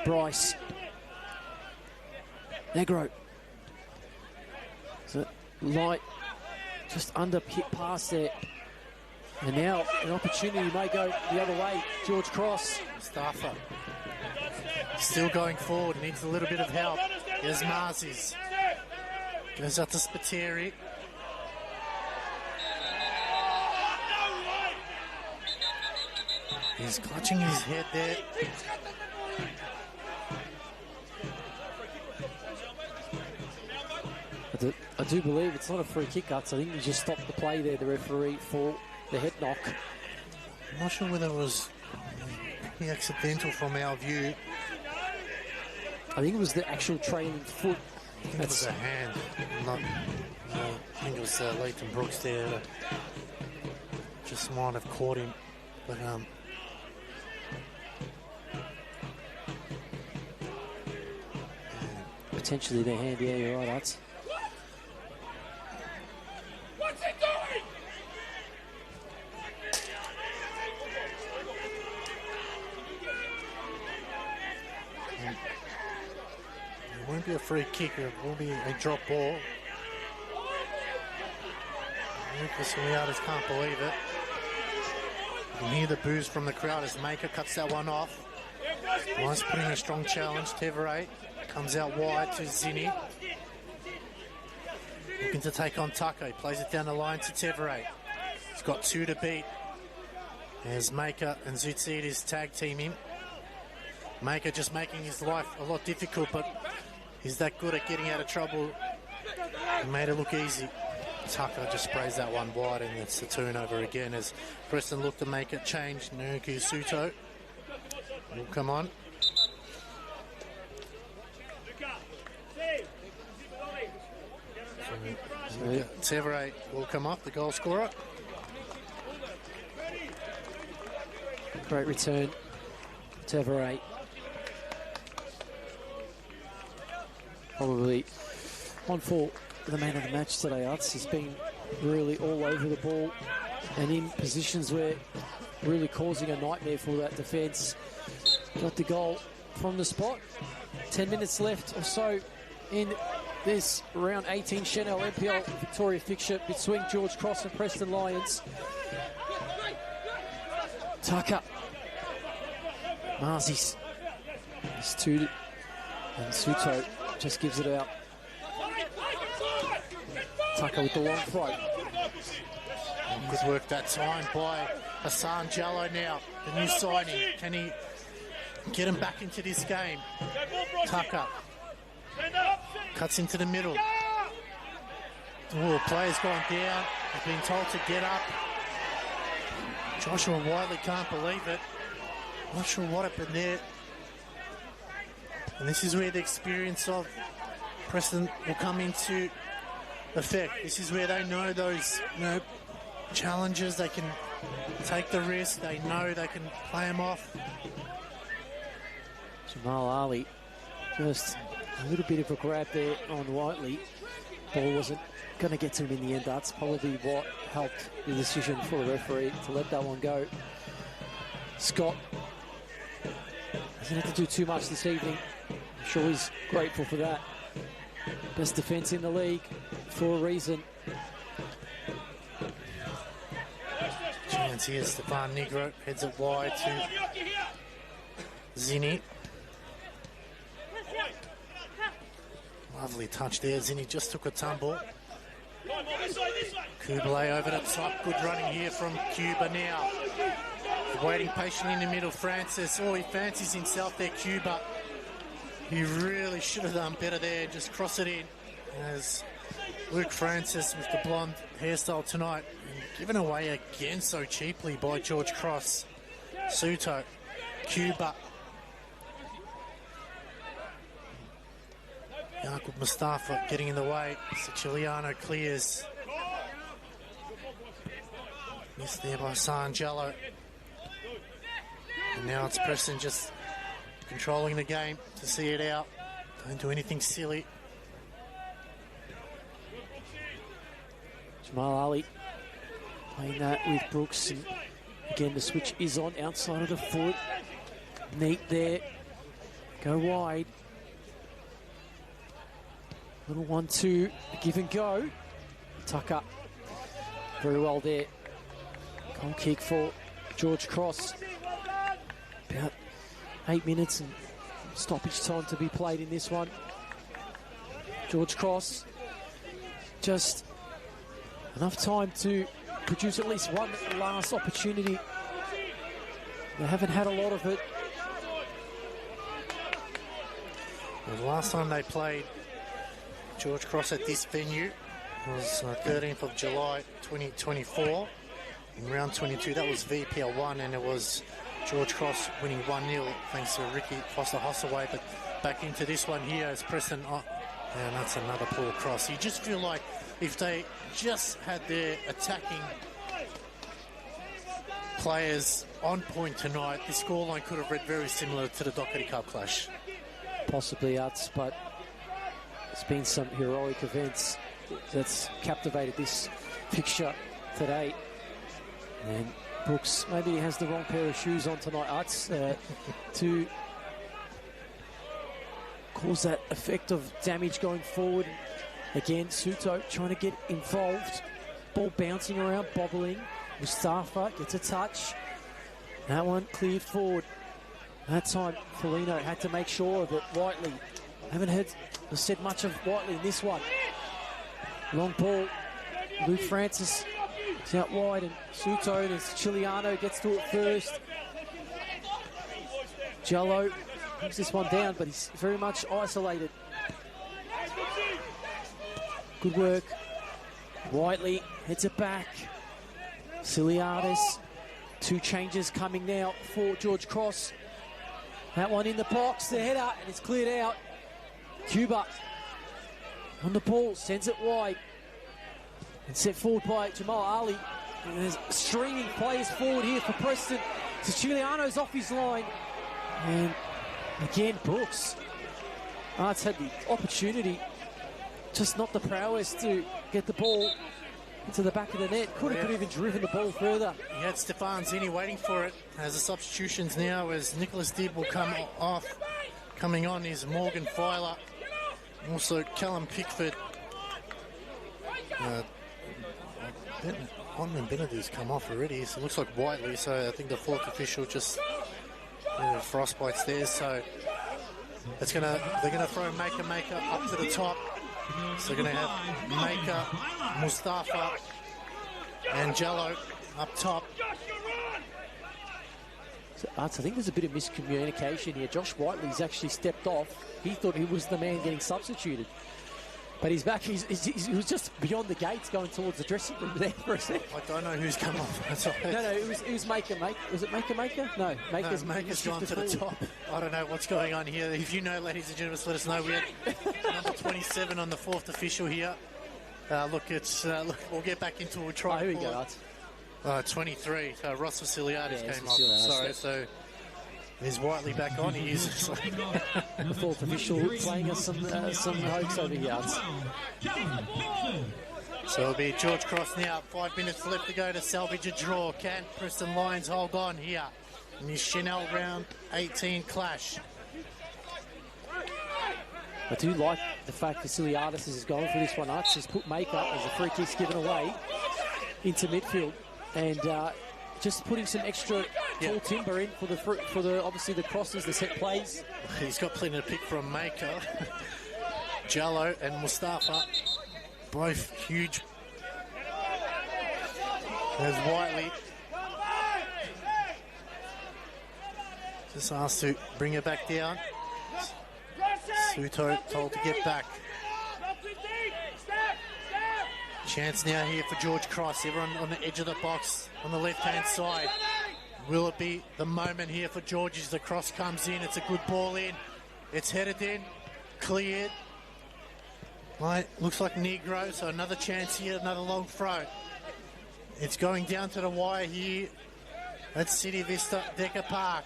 Bryce. Negro. So light, just under hit past there. And now an opportunity may go the other way. George Cross. Mustafa. Still going forward, needs a little bit of help. There's Marzies. Goes up to Spiteri. He's clutching his head there. I do believe it's not a free kick, Guts. I think he just stopped the play there, the referee, for the head knock. I'm not sure whether it was accidental from our view. I think it was the actual trailing foot. I think it was a hand. I think it was Leighton Brooks there that just might have caught him. But potentially their hand, yeah, you're right, Utz. What's he doing? It won't be a free kick, it will be a drop ball. Lucas Leatis can't believe it. You can hear the boos from the crowd as Maker cuts that one off. Nice, putting a strong challenge. Tevere comes out wide to Zinni. Looking to take on Tucker. He plays it down the line to Tevere. He's got two to beat. As Maker and Zoutsidis tag team him. Maker just making his life a lot difficult, but he's that good at getting out of trouble. He made it look easy. Tucker just sprays that one wide, and it's a turnover again as Preston look to make it change. Nuku Suto will come on. Tevere will come off, the goal scorer. Great return, Tevere. Probably on for the man of the match today, Utz. He's been really all over the ball and in positions where really causing a nightmare for that defence. Got the goal from the spot. 10 minutes left or so in this round 18 Senol NPL Victoria fixture between George Cross and Preston Lions. Tucker. Marzi's. It's two. And Suto just gives it out. Tucker with the long throw. Good work that time by Hassan Jallo now, the new signing. Can he get him back into this game? Tucker cuts into the middle. Oh, player's gone down. He's been told to get up. Joshua Whiteley can't believe it. Not sure what happened there. And this is where the experience of Preston will come into effect. This is where they know those, challenges. They can take the risk. They know they can play them off. Jamal Ali, just a little bit of a grab there on Whiteley. Ball wasn't going to get to him in the end. That's probably what helped the decision for the referee to let that one go. Scott doesn't have to do too much this evening. I'm sure he's grateful for that. Best defence in the league for a reason. Chance here, Stefan Negro heads it wide to Zinni. Lovely touch there. Zinni just took a tumble. Kublai over the top. Good running here from Cuba now. Waiting patiently in the middle. Francis. Oh, he fancies himself there, Cuba. He really should have done better there. Just cross it in. As Luke Francis with the blonde hairstyle tonight. And given away again so cheaply by George Cross. Suto. Cuba. Yaqub Mustafa getting in the way. Siciliano clears. Missed there by Sanjello. And now it's Preston just controlling the game to see it out. Don't do anything silly. Jamal Ali playing that with Brooks. And again, the switch is on outside of the foot. Neat there. Go wide. Little 1-2, give and go. Tucker, very well there. Goal kick for George Cross. About 8 minutes and stoppage time to be played in this one. George Cross, just enough time to produce at least one last opportunity. They haven't had a lot of it. Well, the last time they played George Cross at this venue was 13th of July 2024 in round 22. That was VPL 1 and it was George Cross winning 1-0 thanks to Ricky Foster-Hossaway. But back into this one here as Preston, and that's another poor cross. You just feel like if they just had their attacking players on point tonight, the scoreline could have read very similar to the Doherty Cup clash. Possibly, but there's been some heroic events that's captivated this fixture today. And Brooks, maybe he has the wrong pair of shoes on tonight, Arts, to cause that effect of damage going forward. Again, Suto trying to get involved. Ball bouncing around, bobbling. Mustafa gets a touch. That one cleared forward. That time, Foligno had to make sure of it. Whiteley, haven't said much of Whiteley in this one. Long ball. Luke Francis is out wide, and Suto and Chiliano gets to it first. Jallo brings this one down, but he's very much isolated. Good work. Whiteley heads it back. Siliades. 2 changes coming now for George Cross. That one in the box, the header, and it's cleared out. Cuba on the ball, sends it wide. And set forward by Jamal Ali. And there's streaming players forward here for Preston. Siciliano's off his line. And again, Brooks. Arts had the opportunity, just not the prowess to get the ball into the back of the net. Could have even driven the ball further. He had Stefan Zinni waiting for it. As the substitutions now, as Nicholas Dibb will come off. Coming on is Morgan Filer. Also, Callum Pickford. Onman Benadu's come off already, so it looks like Whiteley, so I think the fourth official just frostbite's there, so they're gonna throw Maker up to the top. So they're gonna have Maker, Mustafa, and Jallo up top. So, I think there's a bit of miscommunication here. Josh Whiteley's actually stepped off. He thought he was the man getting substituted. But he's back. He was just beyond the gates going towards the dressing room there for a second. I don't know who's come off. No, it was Maker. Was it Maker? No, Maker's gone to the top. I don't know what's going on here. If you know, ladies and gentlemen, let us know. We had number 27 on the fourth official here. Look, we'll get back into it. We'll try. Here we go. 23. Ross Vasiliadis came off. Vasiliadis. Sorry, so there's Whiteley back on. He is. The fourth official playing us some hoax over here. So it'll be George Cross now. 5 minutes left to go to salvage a draw. Can Preston Lions hold on here in this Chanel round 18 clash? I do like the fact that Vasiliadis is going for this one. He's put Maker as the free kick's given away into midfield, and just putting some extra tall timber in for the obviously the crosses, the set plays. He's got plenty to pick from Maker, Jallo, and Mustafa, both huge. There's Whiteley. Just asked to bring it back down. Suto told to get back. Chance now here for George Cross. Everyone on the edge of the box on the left-hand side. Will it be the moment here for George as the cross comes in? It's a good ball in. It's headed in. Cleared. Right, looks like Negro, so another chance here, another long throw. It's going down to the wire here at City Vista Decker Park.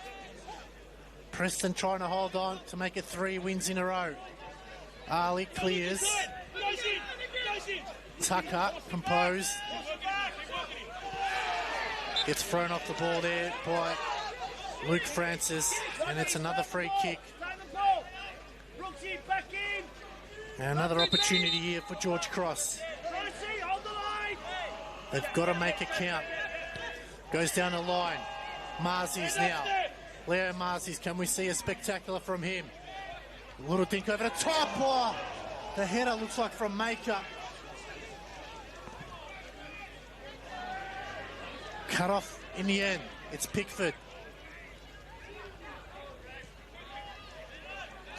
Preston trying to hold on to make it 3 wins in a row. Ali clears. Tucker, composed. Gets thrown off the ball there by Luke Francis, and it's another free kick. And another opportunity here for George Cross. They've got to make it count. Goes down the line. Marzi's now. Leo Marzi's, can we see a spectacular from him? A little dink over the top. Oh, the header looks like from Maker. Cut off in the end. It's Pickford.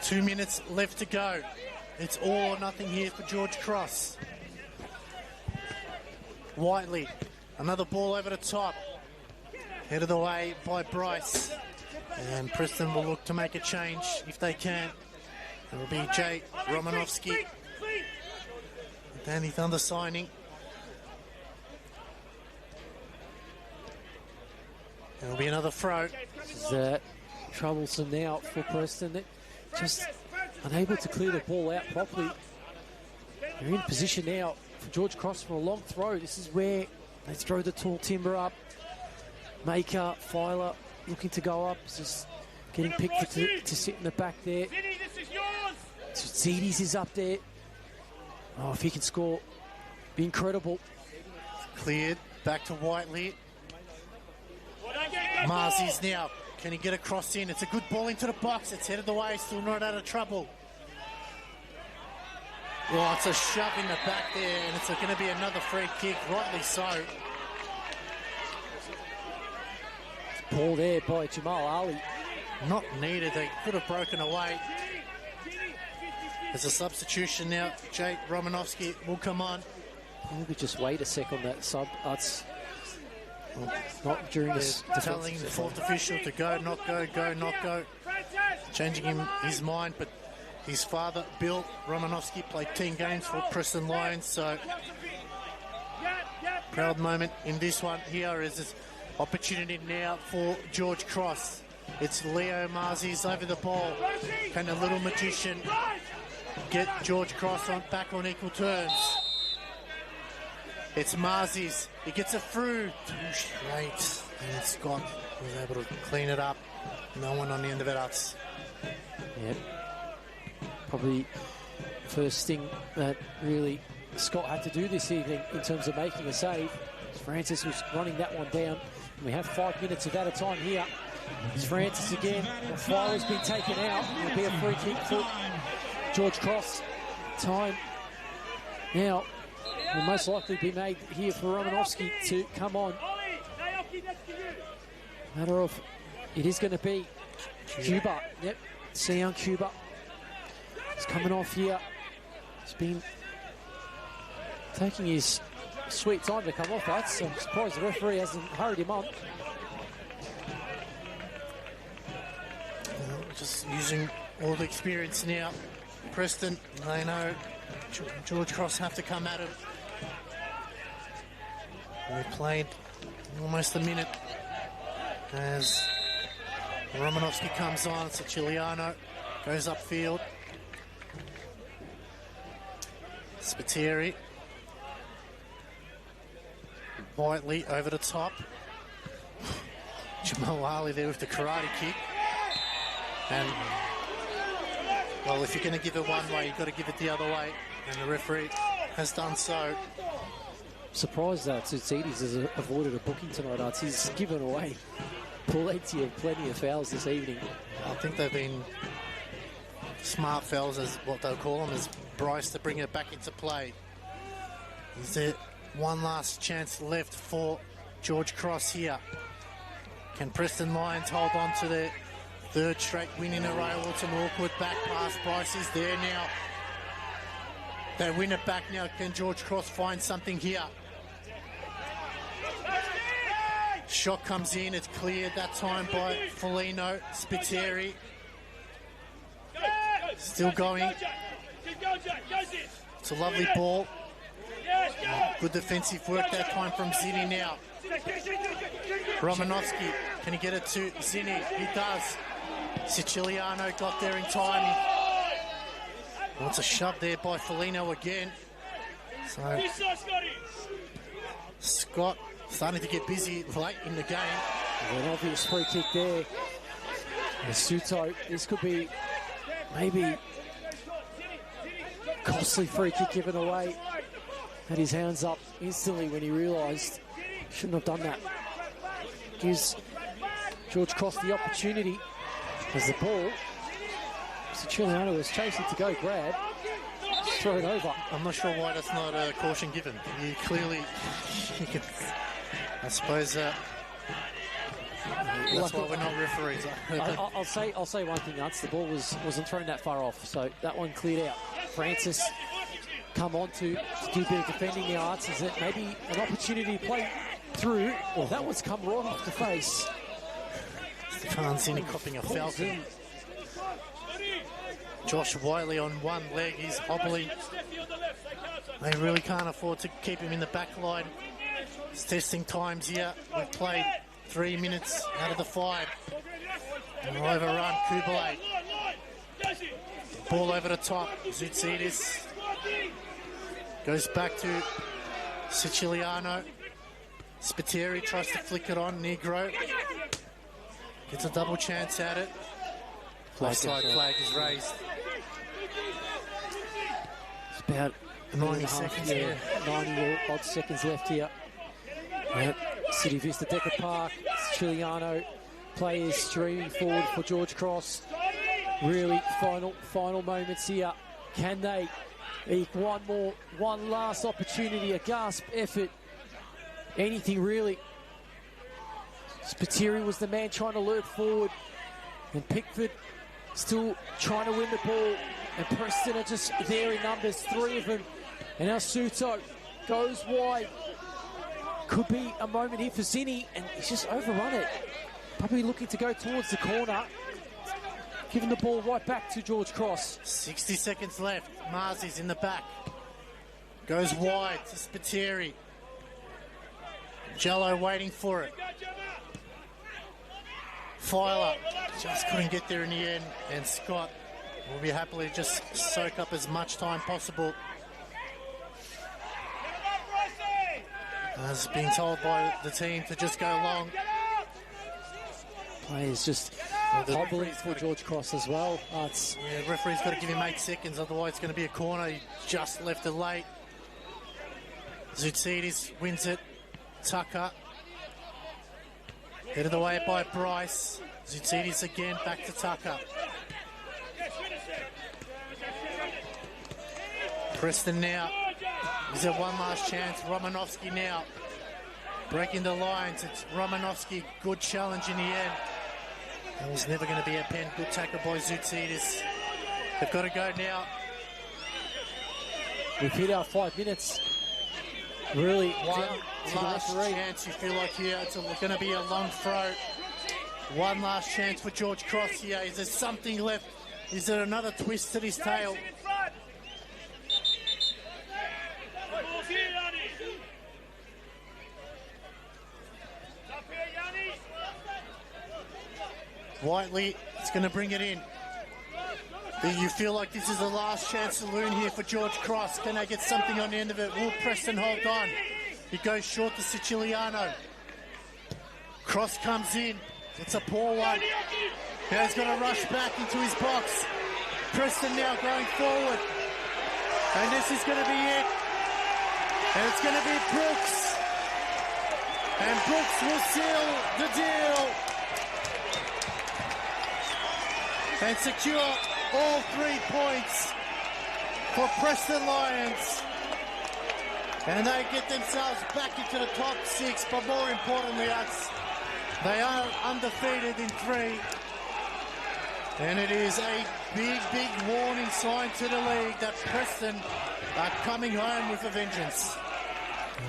2 minutes left to go. It's all or nothing here for George Cross. Whiteley, another ball over the top. Headed away by Bryce. And Preston will look to make a change if they can. It'll be Jay Romanovsky. Danny Thunder signing. It'll be another throw. This is troublesome now for Preston. They're just unable to clear the ball out properly. They're in position now for George Cross for a long throw. This is where they throw the tall timber up. Maker, Filer looking to go up. Just getting Pickford to sit in the back there. Zidis is up there. Oh, if he can score, be incredible. Cleared, back to Whiteley. Marzi's now. Can he get a cross in? It's a good ball into the box. It's headed away, still not out of trouble. Oh, it's a shove in the back there, and it's going to be another free kick, rightly so. Ball there by Jamal Ali. Not needed. They could have broken away. There's a substitution now. Jake Romanovsky will come on. We could just wait a sec on that sub. That's not during this. Telling the fourth official to go, not go, go, not go. Changing his mind, but his father, Bill Romanovsky, played 10 games for Preston Lions, so proud moment in this one. Here is this opportunity now for George Cross. It's Leo Marzi's over the ball. Can the little magician get George Cross back on equal terms? It's Marzi's. He gets it through. Too straight. And Scott was able to clean it up. No one on the end of it. Yeah. Probably First thing that really Scott had to do this evening in terms of making a save. Francis was running that one down. And we have 5 minutes of added time here. It's Francis again. The filer's been taken out. It'll be a free kick for George Cross. Time now will most likely be made here for Romanovsky to come on. Matter of, it is going to be Cuba. Yep, Sion Cuba. He's coming off here. He's been taking his sweet time to come off that, so I'm surprised the referee hasn't hurried him on. Just using all the experience now. Preston, they know George Cross have to come at him. We played almost a minute as Romanovsky comes on. Siciliano goes upfield. Spiteri. Whiteley over the top. Jamal Ali there with the karate kick. And, well, if you're going to give it one way, you've got to give it the other way. And the referee has done so. Surprised that Tsutsides has avoided a booking tonight, Arts. He's given away plenty of fouls this evening. I think they've been smart fouls, as what they'll call them, as Bryce to bring it back into play. Is there one last chance left for George Cross here? Can Preston Lions hold on to their third straight win in a row? It's an awkward back pass. Bryce is there now. They win it back now. Can George Cross find something here? Shot comes in. It's cleared that time by Foligno. Spiteri. Still going. It's a lovely ball. Good defensive work that time from Zini now. Romanovsky, can he get it to Zini? He does. Siciliano got there in time. Wants a shove there by Foligno again. So Scott starting to get busy late in the game. An obvious free kick there. Suto, this could be maybe costly free kick given away. Had his hands up instantly when he realised he shouldn't have done that. Gives George Cross the opportunity as the ball. Siciliano was chasing to go grab. Throw it over. I'm not sure why that's not a caution given. You clearly, I suppose that's why we're not referees. I'll say one thing, Nuts. The ball wasn't thrown that far off, so that one cleared out. Francis come on to do a bit of defending now. Arts, is it maybe an opportunity to play through? Oh, that one's come right off the face. Stefan Zini copping a Falcon. Josh Whiteley on one leg, he's hobbling. They really can't afford to keep him in the back line. It's testing times here. We've played 3 minutes out of the 5. And we'll overrun Kubalay. Ball over the top. Zoutsidis goes back to Siciliano. Spiteri tries to flick it on. Negro gets a double chance at it. Offside flag is raised. It's about 90 seconds here. 90 odd seconds left here. Yep. City Vista Decker Park. Siciliano players streaming forward for George Cross. Really final moments here. Can they eke one last opportunity, a gasp effort, anything really? Spiteri was the man trying to lurk forward, and Pickford still trying to win the ball, and Preston are just there in numbers, 3 of them. And now Suto goes wide. Could be a moment here for Zini, and he's just overrun it. Probably looking to go towards the corner. Giving the ball right back to George Cross. 60 seconds left. Marzi's in the back. Goes wide to Spiteri. Jello waiting for it. Filer just couldn't get there in the end, and Scott will be happily just soak up as much time possible. As being told by the team to just go long. Players just hobbling for George Cross as well. The referee's got to give him 8 seconds, otherwise it's going to be a corner. He just left it late. Zoutsidis wins it. Tucker. Headed away by Bryce. Zoutsidis again, back to Tucker. Preston now. Is there one last chance? Romanovsky now. Breaking the lines. It's Romanovsky. Good challenge in the end. It was never going to be a pen. Good tackle by Zoutsidis. They've got to go now. We've hit our 5 minutes. Really, One last chance, you feel like here. It's going to be a long throw. One last chance for George Cross here. Is there something left? Is there another twist to this tail? Whiteley is going to bring it in. Do you feel like this is the last chance saloon here for George Cross? Can they get something on the end of it? Will Preston hold on? He goes short to Siciliano. Cross comes in. It's a poor one. Now he's got to rush back into his box. Preston now going forward. And this is going to be it. And it's going to be Brooks. And Brooks will seal the deal. And secure all 3 points for Preston Lions. And they get themselves back into the top 6, but more importantly, they are undefeated in 3. And it is a big, big warning sign to the league that Preston are coming home with a vengeance.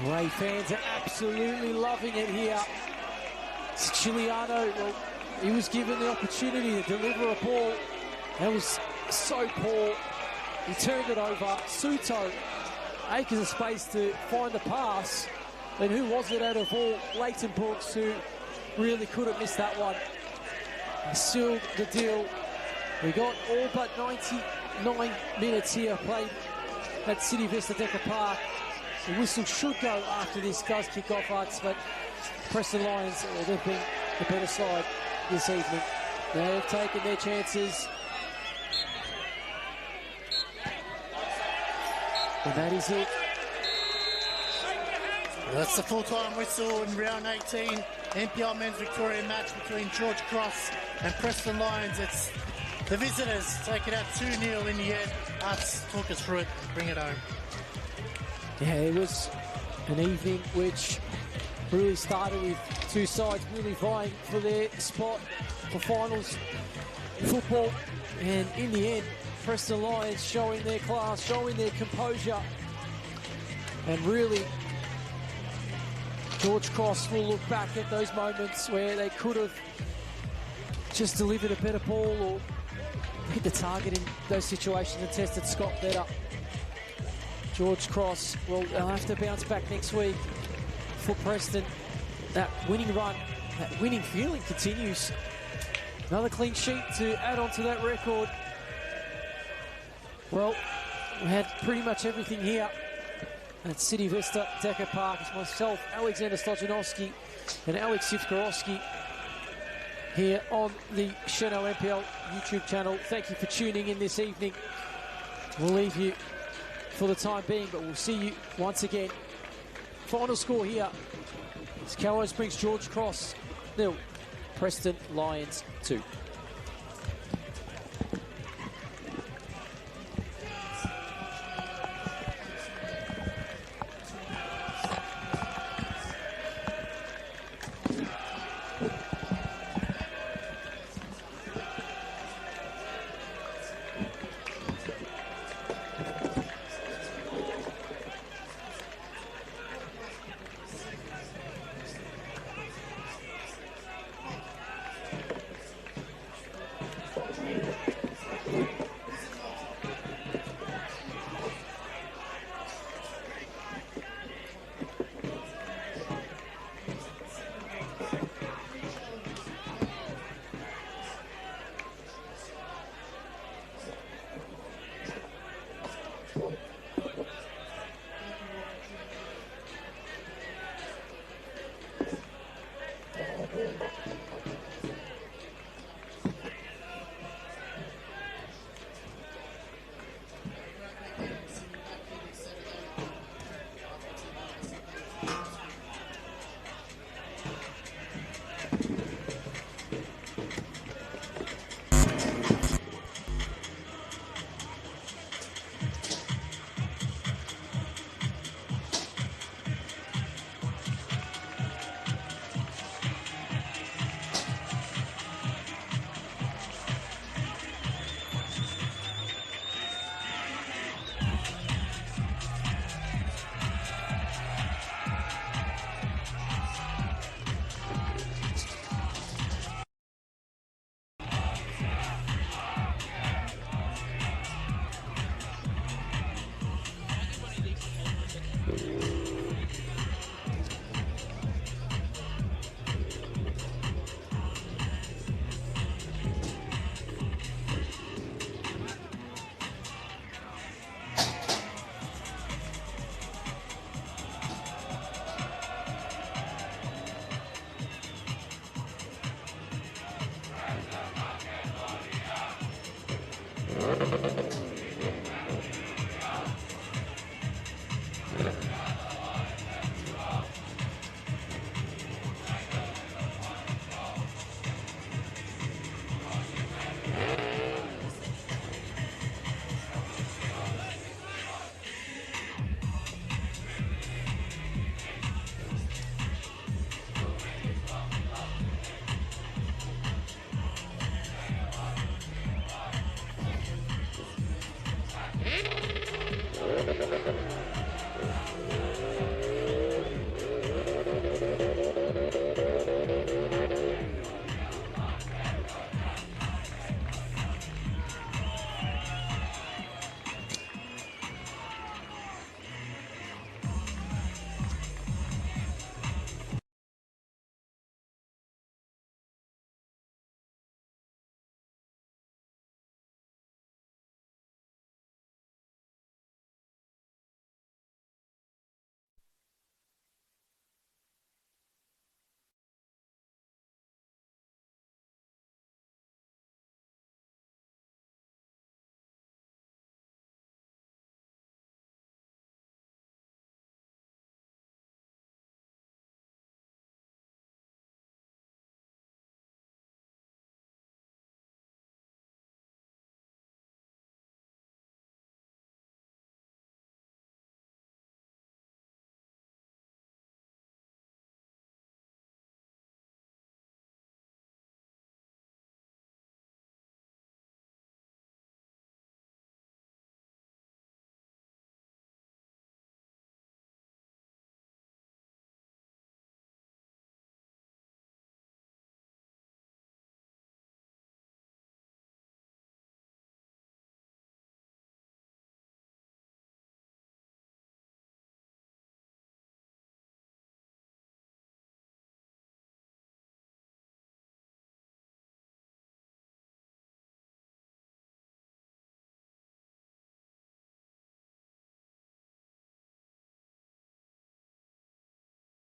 Ray fans are absolutely loving it here. Siciliano, well, he was given the opportunity to deliver a ball. That was so poor. He turned it over. Suto, acres of space to find the pass. And who was it out of all? Leighton Brooks, who really could have missed that one. He sealed the deal. We got all but 99 minutes here played at City Vista Decker Park. The whistle should go after this does kick off, Arts, but Preston Lions, they've been the better side this evening. They've taken their chances. And that is it. That's the full-time whistle in round 18. NPL Men's Victoria match between George Cross and Preston Lions. It's the visitors take it out 2-0 in the end. Arts, talk us through it, bring it home. Yeah, it was an evening which really started with 2 sides really vying for their spot for finals football. And in the end, Preston Lions showing their class, showing their composure. And really, George Cross will look back at those moments where they could have just delivered a better ball or hit the target in those situations and tested Scott better. George Cross, well, they'll have to bounce back next week for Preston. That winning run, that winning feeling continues. Another clean sheet to add on to that record. Well, we had pretty much everything here at City Vista Decker Park. It's myself, Alexander Stojanowski, and Alex Sivkorowski here on the Senol NPL YouTube channel. Thank you for tuning in this evening. We'll leave you for the time being, but we'll see you once again. Final score here is Calhoun Springs George Cross 0, Preston Lions 2.